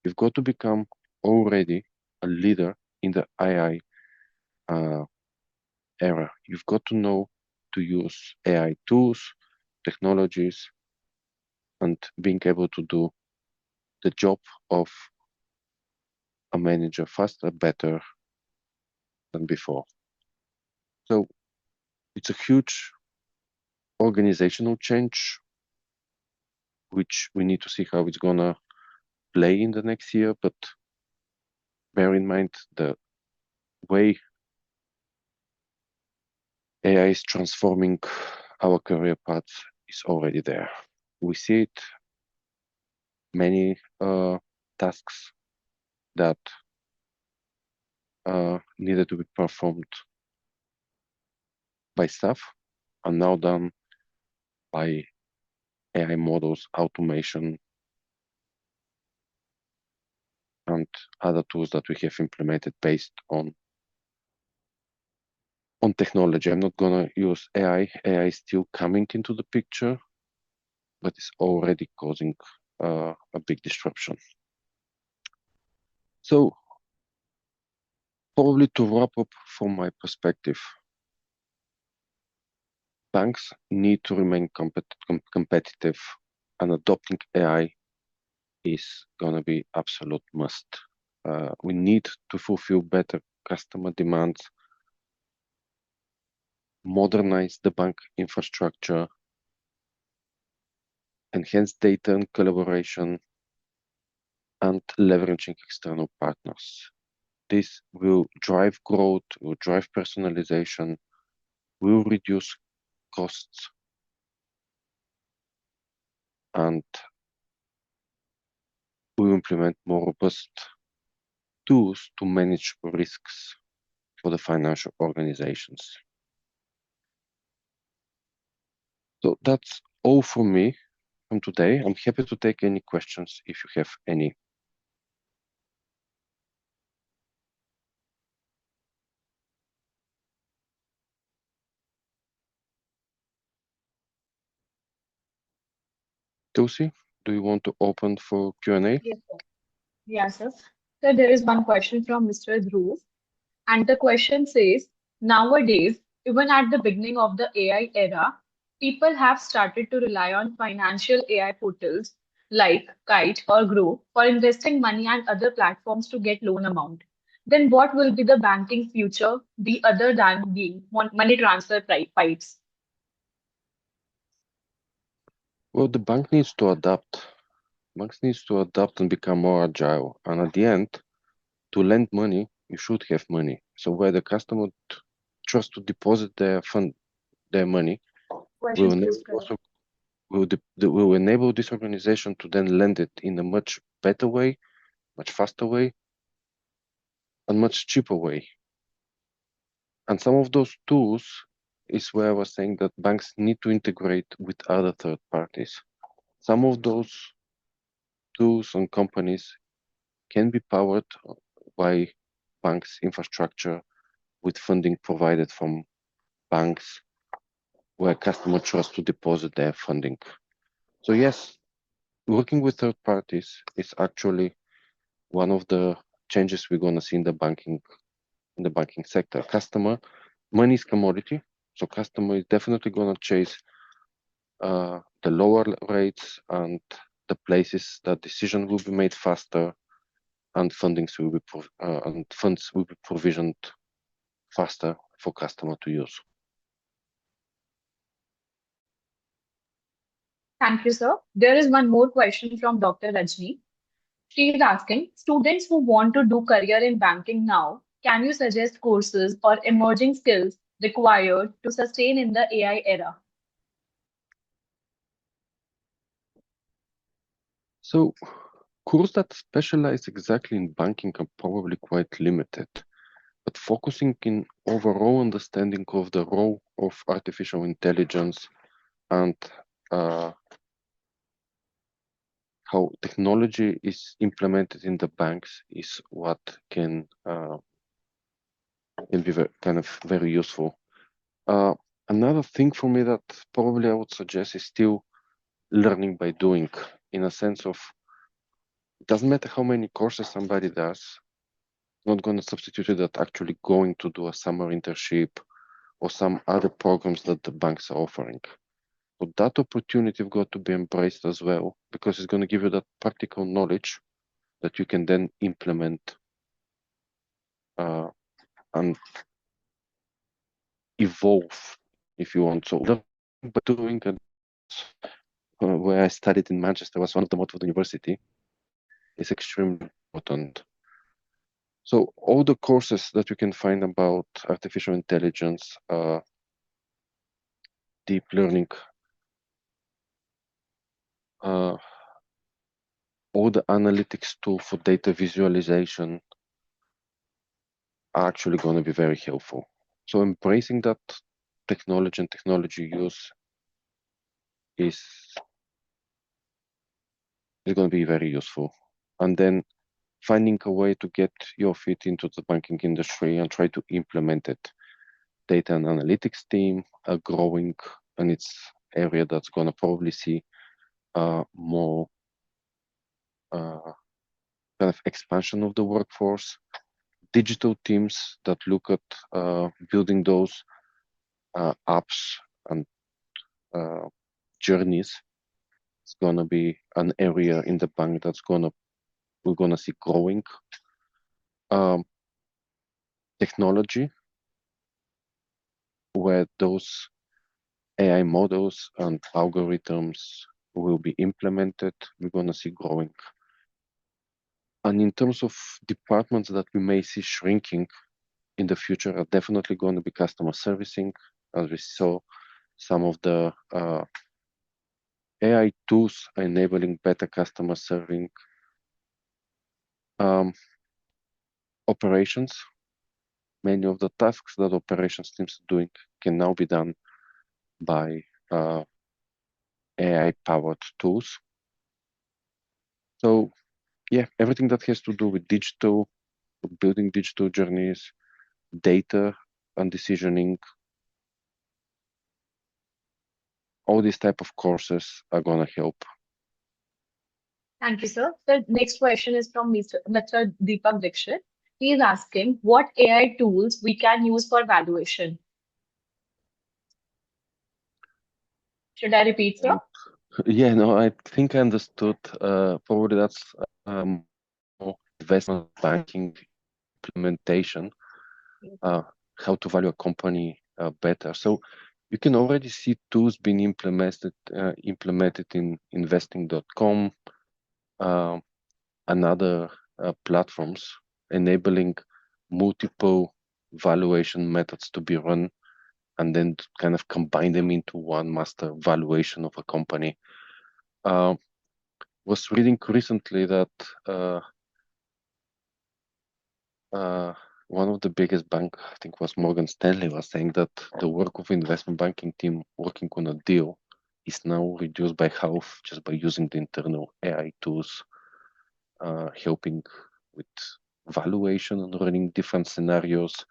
You've got to become already a leader in the AI era. You've got to know to use AI tools, technologies, and being able to do the job of a manager faster, better than before. So it's a huge organizational change, which we need to see how it's gonna play in the next year. But bear in mind the way AI is transforming our career paths is already there. We see it many tasks that needed to be performed by staff are now done by AI models, automation, and other tools that we have implemented based on technology. I'm not gonna use AI. AI is still coming into the picture, but it's already causing a big disruption. So probably to wrap up from my perspective, banks need to remain competitive, and adopting AI is gonna be absolute must. We need to fulfill better customer demands, modernize the bank infrastructure, enhance data and collaboration, and leveraging external partners. This will drive growth, will drive personalization, will reduce costs, and will implement more robust tools to manage risks for the financial organizations. So that's all from me from today. I'm happy to take any questions if you have any. Tulsi, do you want to open for Q&A? Yes, sir. Yes, sir. So there is one question from Mr. Dhruv, and the question says, nowadays, even at the beginning of the AI era, people have started to rely on financial AI portals like Kite or Grow for investing money and other platforms to get loan amount. Then what will be the banking future be other than being money transfer pipes? Well, the bank needs to adapt. Banks needs to adapt and become more agile. And at the end, to lend money, you should have money. So where the customer trusts to deposit their money, will Questions, enable please, correct. also will enable this organization to then lend it in a much better way, much faster way, and much cheaper way. And some of those tools is where I was saying that banks need to integrate with other third parties. Some of those tools and companies can be powered by banks' infrastructure with funding provided from banks where customer trust to deposit their funding. So yes, working with third parties is actually one of the changes we're going to see in the banking sector. Money is commodity, so customer is definitely going to chase the lower rates and the places that decision will be made faster and funds will be provisioned faster for customer to use. Thank you, sir. There is one more question from Dr. Rajni. She is asking, students who want to do career in banking now, can you suggest courses or emerging skills required to sustain in the AI era? So courses that specialize exactly in banking are probably quite limited, but focusing in overall understanding of the role of artificial intelligence and how technology is implemented in the banks is what can be kind of very useful. Another thing for me that probably I would suggest is still learning by doing, in a sense of it doesn't matter how many courses somebody does, not going to substitute it that actually going to do a summer internship or some other programs that the banks are offering. So that opportunity have got to be embraced as well, because it's going to give you that practical knowledge that you can then implement and evolve if you want. So by doing it, where I studied in Manchester was one of the mottos of the university, is extremely important. So all the courses that you can find about artificial intelligence, deep learning, all the analytics tool for data visualization are actually going to be very helpful. So embracing that technology and technology use is going to be very useful. And then finding a way to get your feet into the banking industry and try to implement it. Data and analytics team are growing, and it's area that's going to probably see more kind of expansion of the workforce. Digital teams that look at building those apps and journeys. It's going to be an area in the bank that's we're going to see growing. Technology, where those AI models and algorithms will be implemented, we're going to see growing. And in terms of departments that we may see shrinking in the future, are definitely going to be customer servicing, as we saw some of the AI tools are enabling better customer serving. Operations, many of the tasks that operations teams are doing can now be done by AI-powered tools. So yeah, everything that has to do with digital, building digital journeys, data and decisioning, all these type of courses are going to help. Thank you, sir. The next question is from Mr. Deepak Dixit. He is asking what AI tools we can use for valuation. Should I repeat, sir? Yeah, no, I think I understood. Probably that's more investment banking implementation, how to value a company better. So you can already see tools being implemented in investing.com and other platforms, enabling multiple valuation methods to be run and then kind of combine them into one master valuation of a company. Was reading recently that one of the biggest bank, I think was Morgan Stanley, was saying that the work of investment banking team working on a deal is now reduced by half just by using the internal AI tools, helping with valuation and running different scenarios,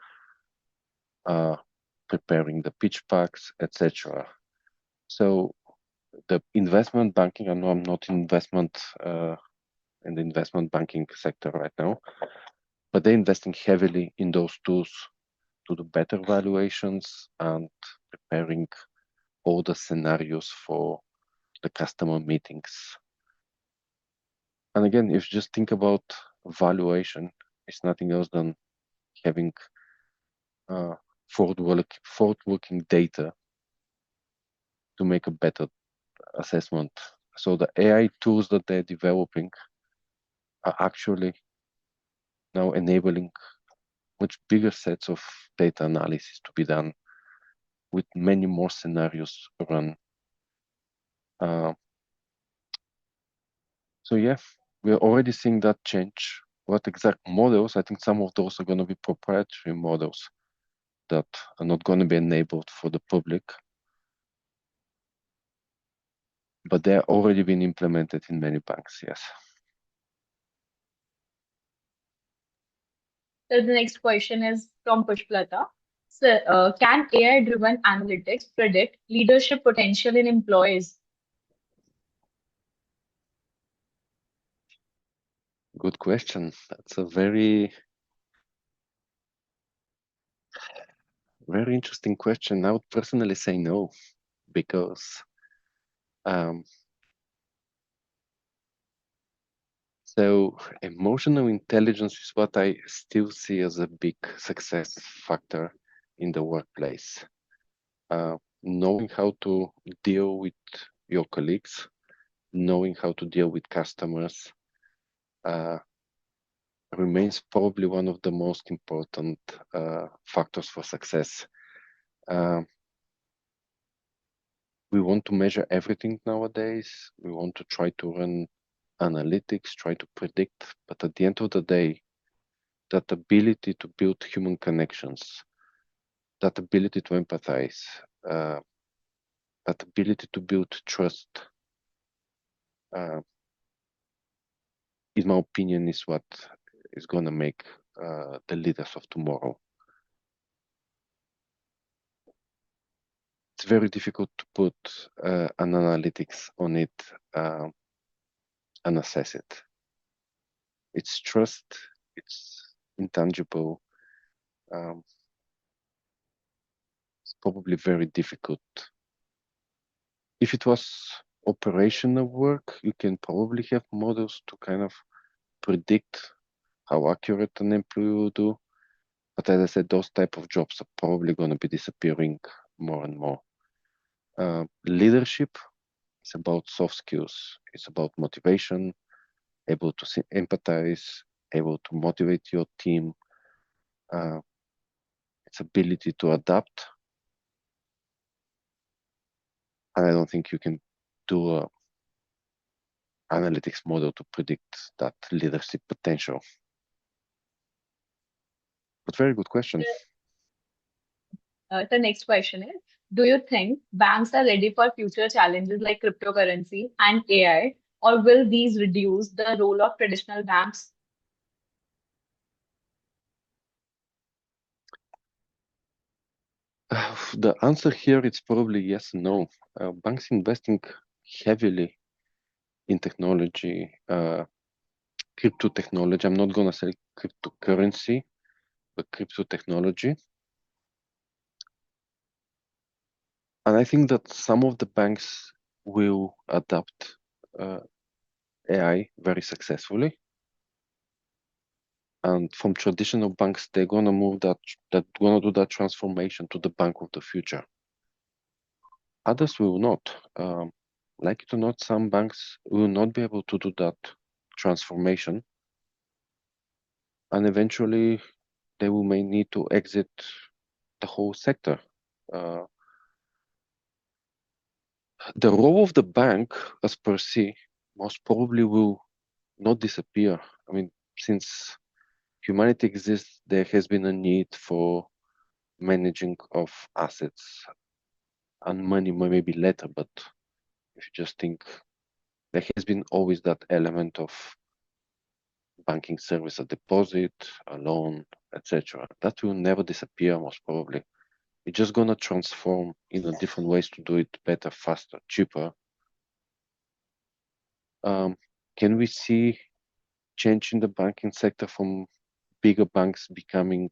preparing the pitch packs, etc. So the investment banking, I know I'm not in the investment banking sector right now, but they're investing heavily in those tools to do better valuations and preparing all the scenarios for the customer meetings. And again, if you just think about valuation, it's nothing else than having uh, forward-looking data to make a better assessment. So the AI tools that they're developing are actually now enabling much bigger sets of data analysis to be done with many more scenarios run. So yeah, we're already seeing that change. What exact models? I think some of those are going to be proprietary models that are not going to be enabled for the public, but they're already been implemented in many banks, yes. So the next question is from Pushplata. So, can AI-driven analytics predict leadership potential in employees? Good question. That's a very, very interesting question. I would personally say no, because um, so emotional intelligence is what I still see as a big success factor in the workplace. Knowing how to deal with your colleagues, knowing how to deal with customers, uh, remains probably one of the most important factors for success. Uh, we want to measure everything nowadays. We want to try to run analytics, try to predict, but at the end of the day, that ability to build human connections, that ability to empathize, uh, that ability to build trust, uh, in my opinion, is what is going to make the leaders of tomorrow. It's very difficult to put an analytics on it and assess it. It's trust, it's intangible. It's probably very difficult. If it was operational work, you can probably have models to kind of predict how accurate an employee will do. But as I said, those type of jobs are probably going to be disappearing more and more. Leadership is about soft skills. It's about motivation, able to empathize, able to motivate your team, uh, its ability to adapt. And I don't think you can do a analytics model to predict that leadership potential. But very good question. The next question is, do you think banks are ready for future challenges like cryptocurrency and AI, or will these reduce the role of traditional banks? The answer here is probably yes and no. Banks investing heavily in technology, crypto technology. I'm not going to say cryptocurrency, but crypto technology. And I think that some of the banks will adapt AI very successfully. And from traditional banks, they're gonna move that gonna do that transformation to the bank of the future. Others will not. Like it or not, some banks will not be able to do that transformation, and eventually they will may need to exit the whole sector. Uh, the role of the bank, as per se, most probably will not disappear. I mean, since humanity exists, there has been a need for managing of assets and money maybe later, but if you just think there has been always that element of banking service, a deposit, a loan, etc. That will never disappear, most probably. It's just gonna transform in a different ways to do it better, faster, cheaper. Can we see change in the banking sector from bigger banks becoming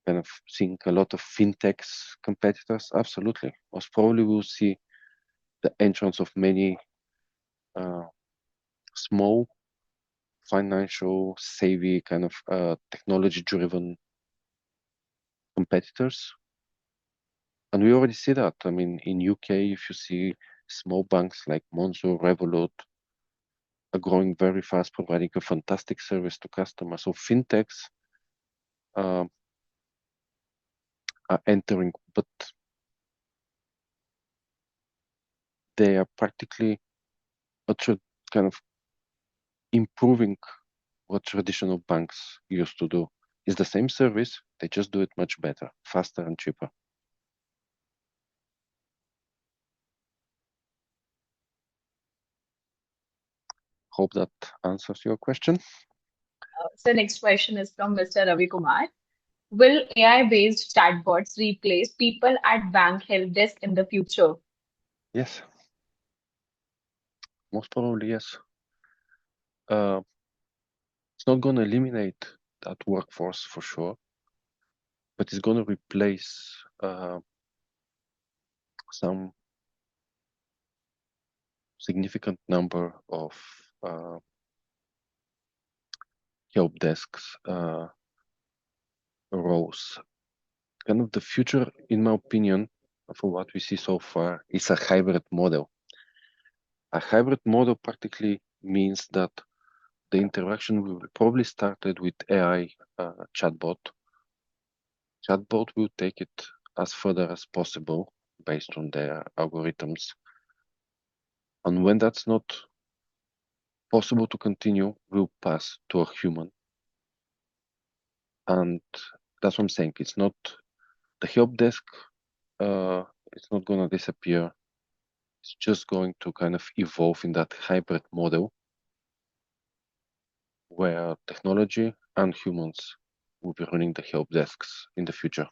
kind of seeing a lot of fintechs competitors? Absolutely. Most probably we'll see the entrance of many uh, small financial savvy kind of technology driven competitors. And we already see that. I mean, in UK, if you see small banks like Monzo, Revolut are growing very fast, providing a fantastic service to customers. So fintechs are entering, but they are practically kind of improving what traditional banks used to do. It's the same service, they just do it much better, faster and cheaper. Hope that answers your question. So next question is from Mr. Ravi Kumar. Will AI-based chatbots replace people at bank help desk in the future? Yes, most probably yes. Uh, it's not going to eliminate that workforce for sure, but it's going to replace some significant number of help desks roles. Kind of the future, in my opinion, for what we see so far, is a hybrid model. A hybrid model practically means that the interaction will probably started with AI chatbot. Chatbot will take it as further as possible based on their algorithms. And when that's not possible to continue, we'll pass to a human. And that's what I'm saying. It's not the help desk. It's not going to disappear. It's just going to kind of evolve in that hybrid model where technology and humans will be running the help desks in the future.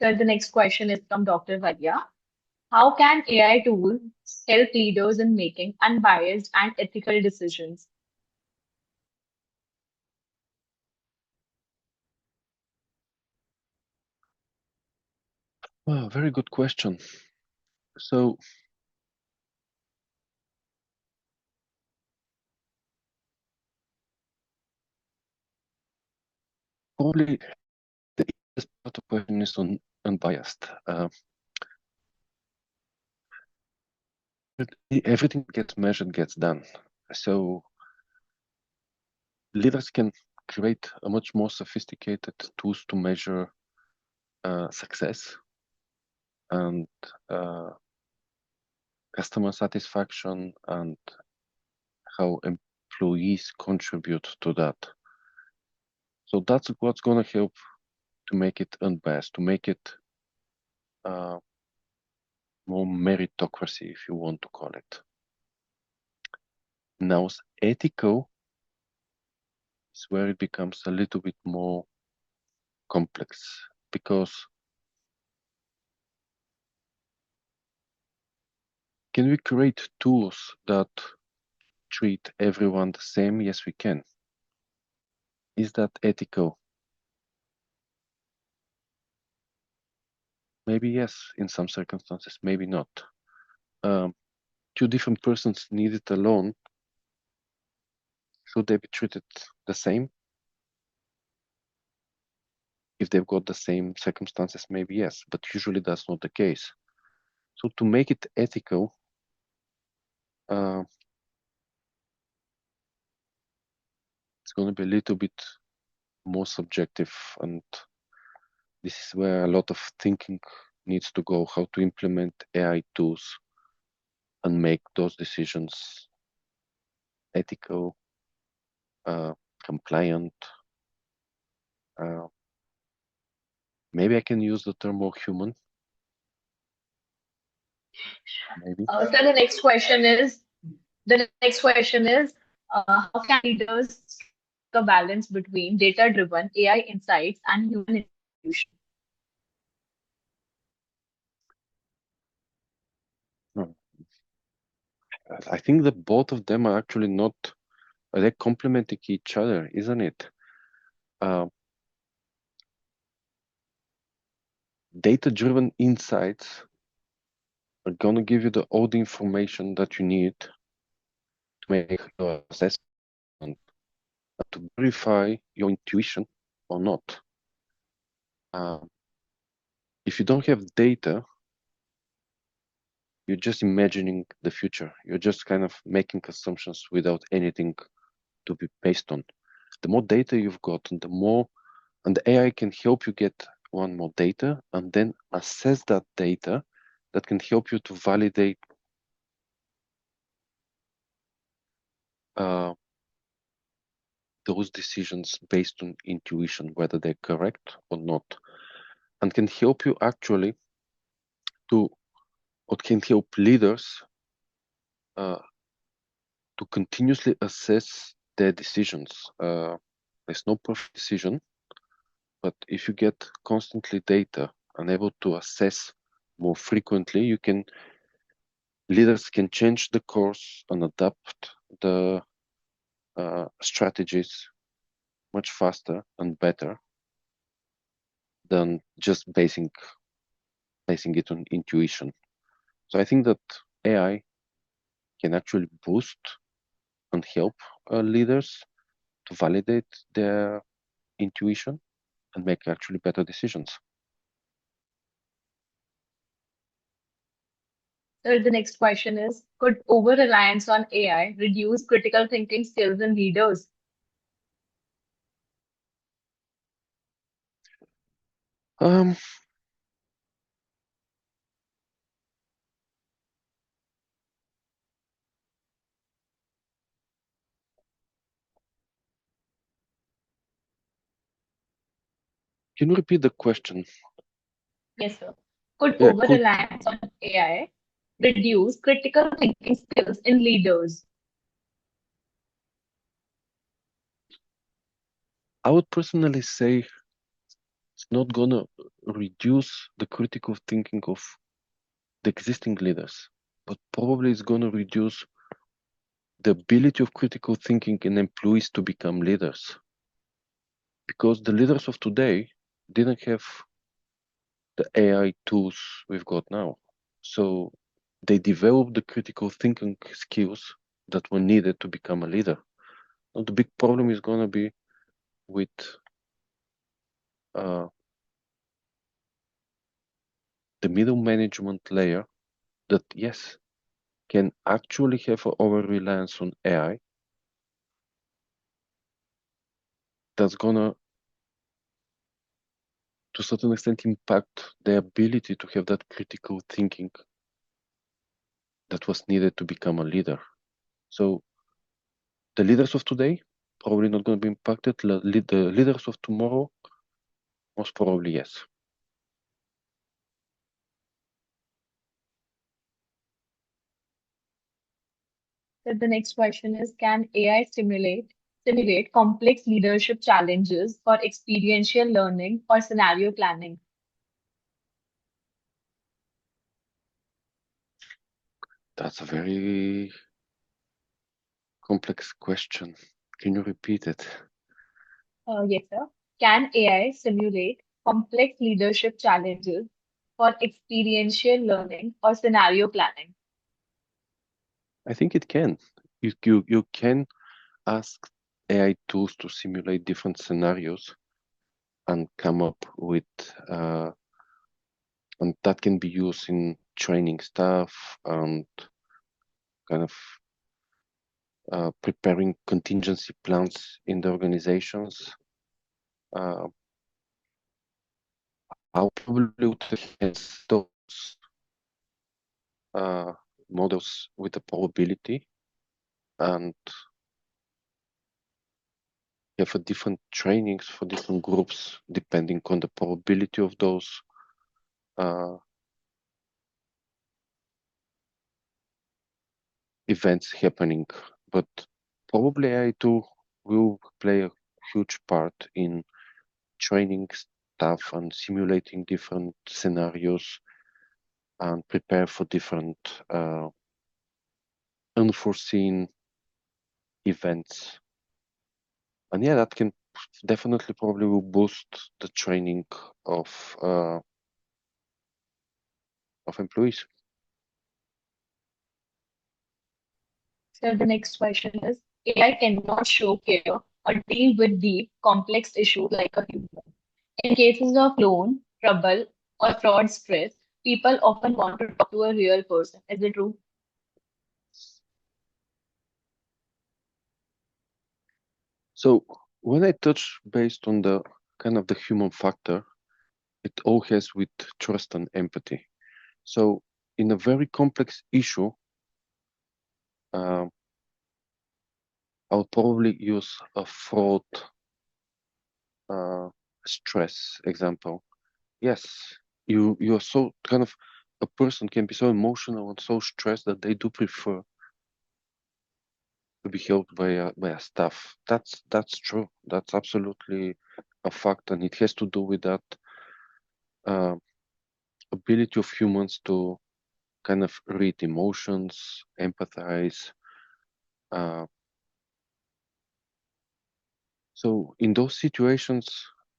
So the next question is from Dr. Vaidya. How can AI tools help leaders in making unbiased and ethical decisions? Well, very good question. So probably the easiest part of the question is on unbiased. Everything gets measured, gets done. So leaders can create a much more sophisticated tools to measure success and customer satisfaction and how employees contribute to that. So that's what's going to help to make it unbiased, to make it more meritocracy, if you want to call it. Now, ethical is where it becomes a little bit more complex because can we create tools that treat everyone the same? Yes, we can. Is that ethical? Maybe yes, in some circumstances, maybe not. Two different persons needed alone, should they be treated the same? If they've got the same circumstances, maybe yes, but usually that's not the case. So to make it ethical, it's going to be a little bit more subjective, and this is where a lot of thinking needs to go, how to implement AI tools and make those decisions ethical, compliant. Maybe I can use the term more human. Maybe. So the next question is, how can leaders strike a balance between data-driven AI insights and human institution? No. I think that both of them are actually not, they're complementing each other, isn't it? Data-driven insights are going to give you all the information that you need to make your assessment. to verify your intuition or not. If you don't have data, you're just imagining the future. You're just kind of making assumptions without anything to be based on. The more data you've got, and the AI can help you get one more data and then assess that data that can help you to validate those decisions based on intuition, whether they're correct or not, and can help you actually can help leaders to continuously assess their decisions. There's no perfect decision, but if you get constantly data and able to assess more frequently, leaders can change the course and adapt the strategies much faster and better than just basing it on intuition. So I think that AI can actually boost and help leaders to validate their intuition and make actually better decisions. So the next question is, could over-reliance on AI reduce critical thinking skills in leaders? Um, can you repeat the question? Yes, sir. Could Yeah, could over-reliance on AI reduce critical thinking skills in leaders? I would personally say it's not gonna reduce the critical thinking of the existing leaders, but probably it's gonna reduce the ability of critical thinking in employees to become leaders. Because the leaders of today didn't have the AI tools we've got now. So they developed the critical thinking skills that were needed to become a leader. Now, the big problem is going to be with uh, the middle management layer that, yes, can actually have an over reliance on AI that's going to a certain extent, impact the ability to have that critical thinking that was needed to become a leader. So the leaders of today probably not going to be impacted. The leaders of tomorrow, most probably yes. So the next question is, can AI simulate complex leadership challenges for experiential learning or scenario planning? That's a very complex question. Can you repeat it? Yes, sir. Can AI simulate complex leadership challenges for experiential learning or scenario planning? I think it can. You can ask AI tools to simulate different scenarios and come up with, and that can be used in training staff and kind of preparing contingency plans in the organizations. I'll probably would enhance those models with the probability and have a different trainings for different groups depending on the probability of those events happening. But probably AI too will play a huge part in training staff and simulating different scenarios and prepare for different unforeseen events. And yeah, that can definitely probably will boost the training of employees. So the next question is, AI cannot show care or deal with deep, complex issues like a human. In cases of loan, trouble, or fraud stress, people often want to talk to a real person. Is it true? So when I touch based on the kind of the human factor, it all has with trust and empathy. So in a very complex issue, um, I'll probably use a fraud uh, stress example. Yes, you're so kind of a person can be so emotional and so stressed that they do prefer to be helped by a staff. That's true. That's absolutely a fact, and it has to do with that uh, ability of humans to kind of read emotions, empathize. Uh, so in those situations,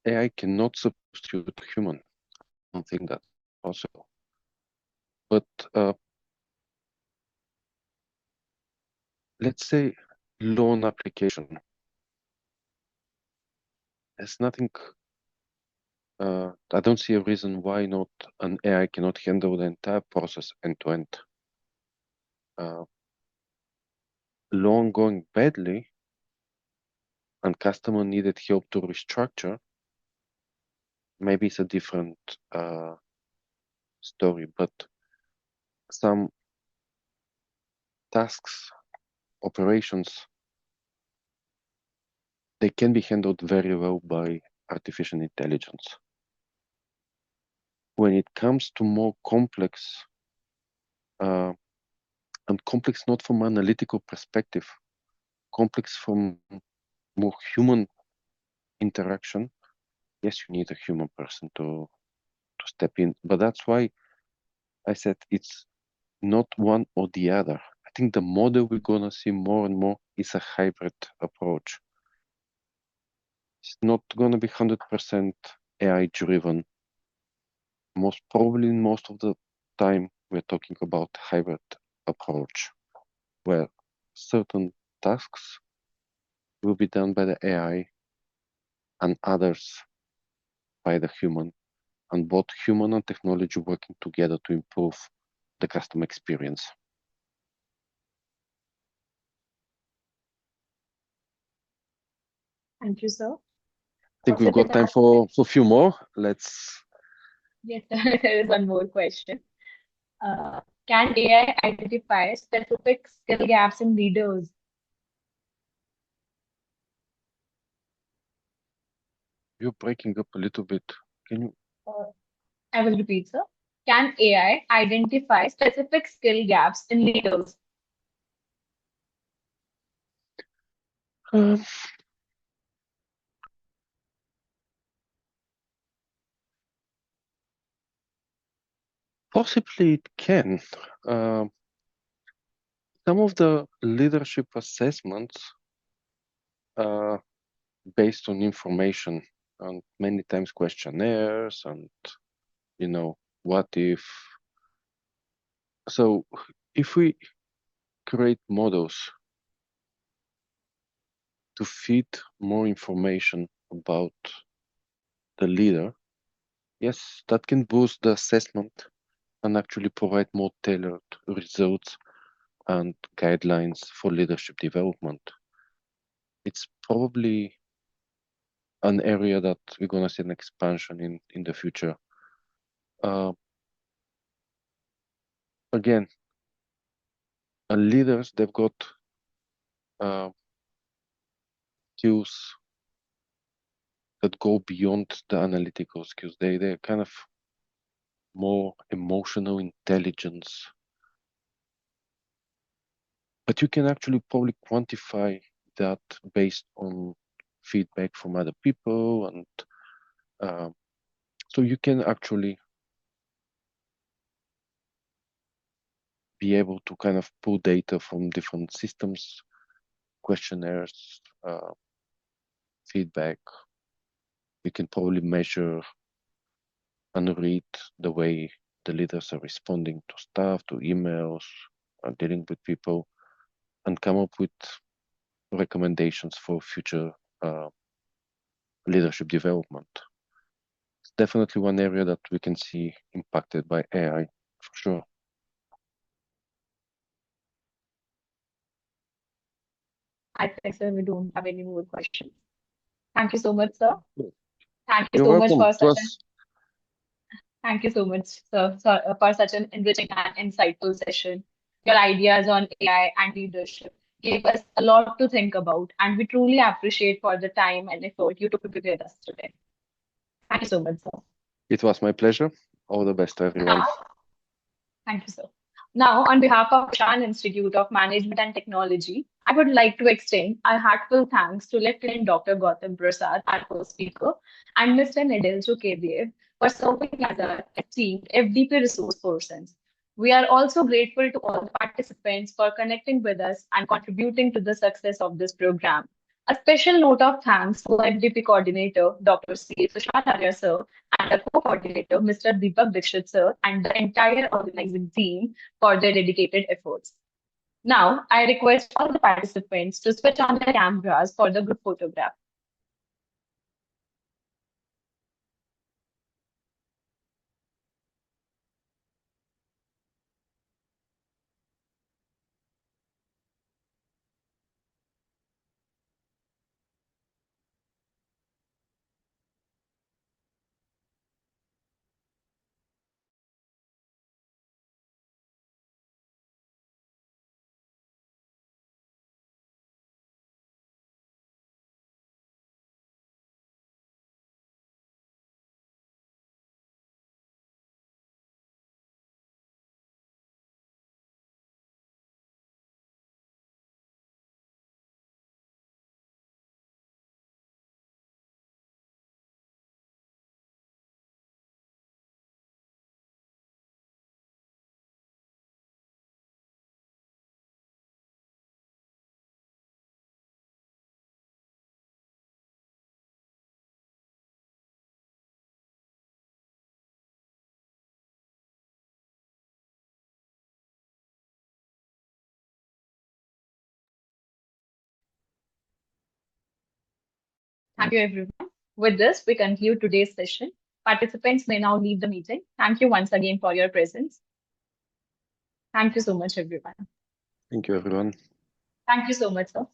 AI cannot substitute human. I don't think that's possible. But uh, let's say loan application. There's nothing. I don't see a reason why not an AI cannot handle the entire process end to end. Loan going badly and customer needed help to restructure, maybe it's a different story, but some tasks, operations, they can be handled very well by artificial intelligence. When it comes to more complex, uh, and complex not from an analytical perspective, complex from more human interaction, yes, you need a human person to step in. But that's why I said it's not one or the other. I think the model we're gonna see more and more is a hybrid approach. It's not gonna be 100% AI driven. Most probably, most of the time, we're talking about hybrid approach, where certain tasks will be done by the AI and others by the human, and both human and technology working together to improve the customer experience. Thank you, sir. I think we've With got time that, for a few more. Let's. yes, there is one more question. Uh, can AI identify specific skill gaps in leaders? You're breaking up a little bit. Can you? Uh, I will repeat, sir. Can AI identify specific skill gaps in leaders? Um, Possibly it can. Um, some of the leadership assessments are based on information and many times questionnaires and, what if. So if we create models to feed more information about the leader, yes, that can boost the assessment and actually provide more tailored results and guidelines for leadership development. It's probably an area that we're going to see an expansion in the future. Uh, Again, leaders, they've got uh, skills that go beyond the analytical skills. They're kind of more emotional intelligence. But you can actually probably quantify that based on feedback from other people. And so you can actually be able to kind of pull data from different systems, questionnaires, feedback. You can probably measure and read the way the leaders are responding to staff, to emails, dealing with people, and come up with recommendations for future uh, leadership development. It's definitely one area that we can see impacted by AI, for sure. I think, sir, we don't have any more questions. Thank you so much, sir. Thank you You're so much welcome. for It such an was, Thank you so much, sir, for such an enriching and insightful session. Your ideas on AI and leadership gave us a lot to think about, and we truly appreciate for the time and effort you took to be with us today. Thank you so much, sir. it was my pleasure. All the best to everyone. Now, thank you, sir. Now, on behalf of Ishan Institute of Management and Technology, I would like to extend our heartfelt thanks to Lieutenant Dr. Gautam Prasad, our first speaker, and Mr. Nedelcho Kaidev for serving as our esteemed FDP resource persons. We are also grateful to all the participants for connecting with us and contributing to the success of this program. A special note of thanks to our FDP coordinator, Dr. C. Sushan sir, and our co-coordinator, Mr. Deepak Dixit sir, and the entire organizing team for their dedicated efforts. Now, I request all the participants to switch on their cameras for the group photograph. Thank you, everyone. With this, we conclude today's session. Participants may now leave the meeting. Thank you once again for your presence. Thank you so much, everyone. Thank you, everyone. Thank you so much, sir.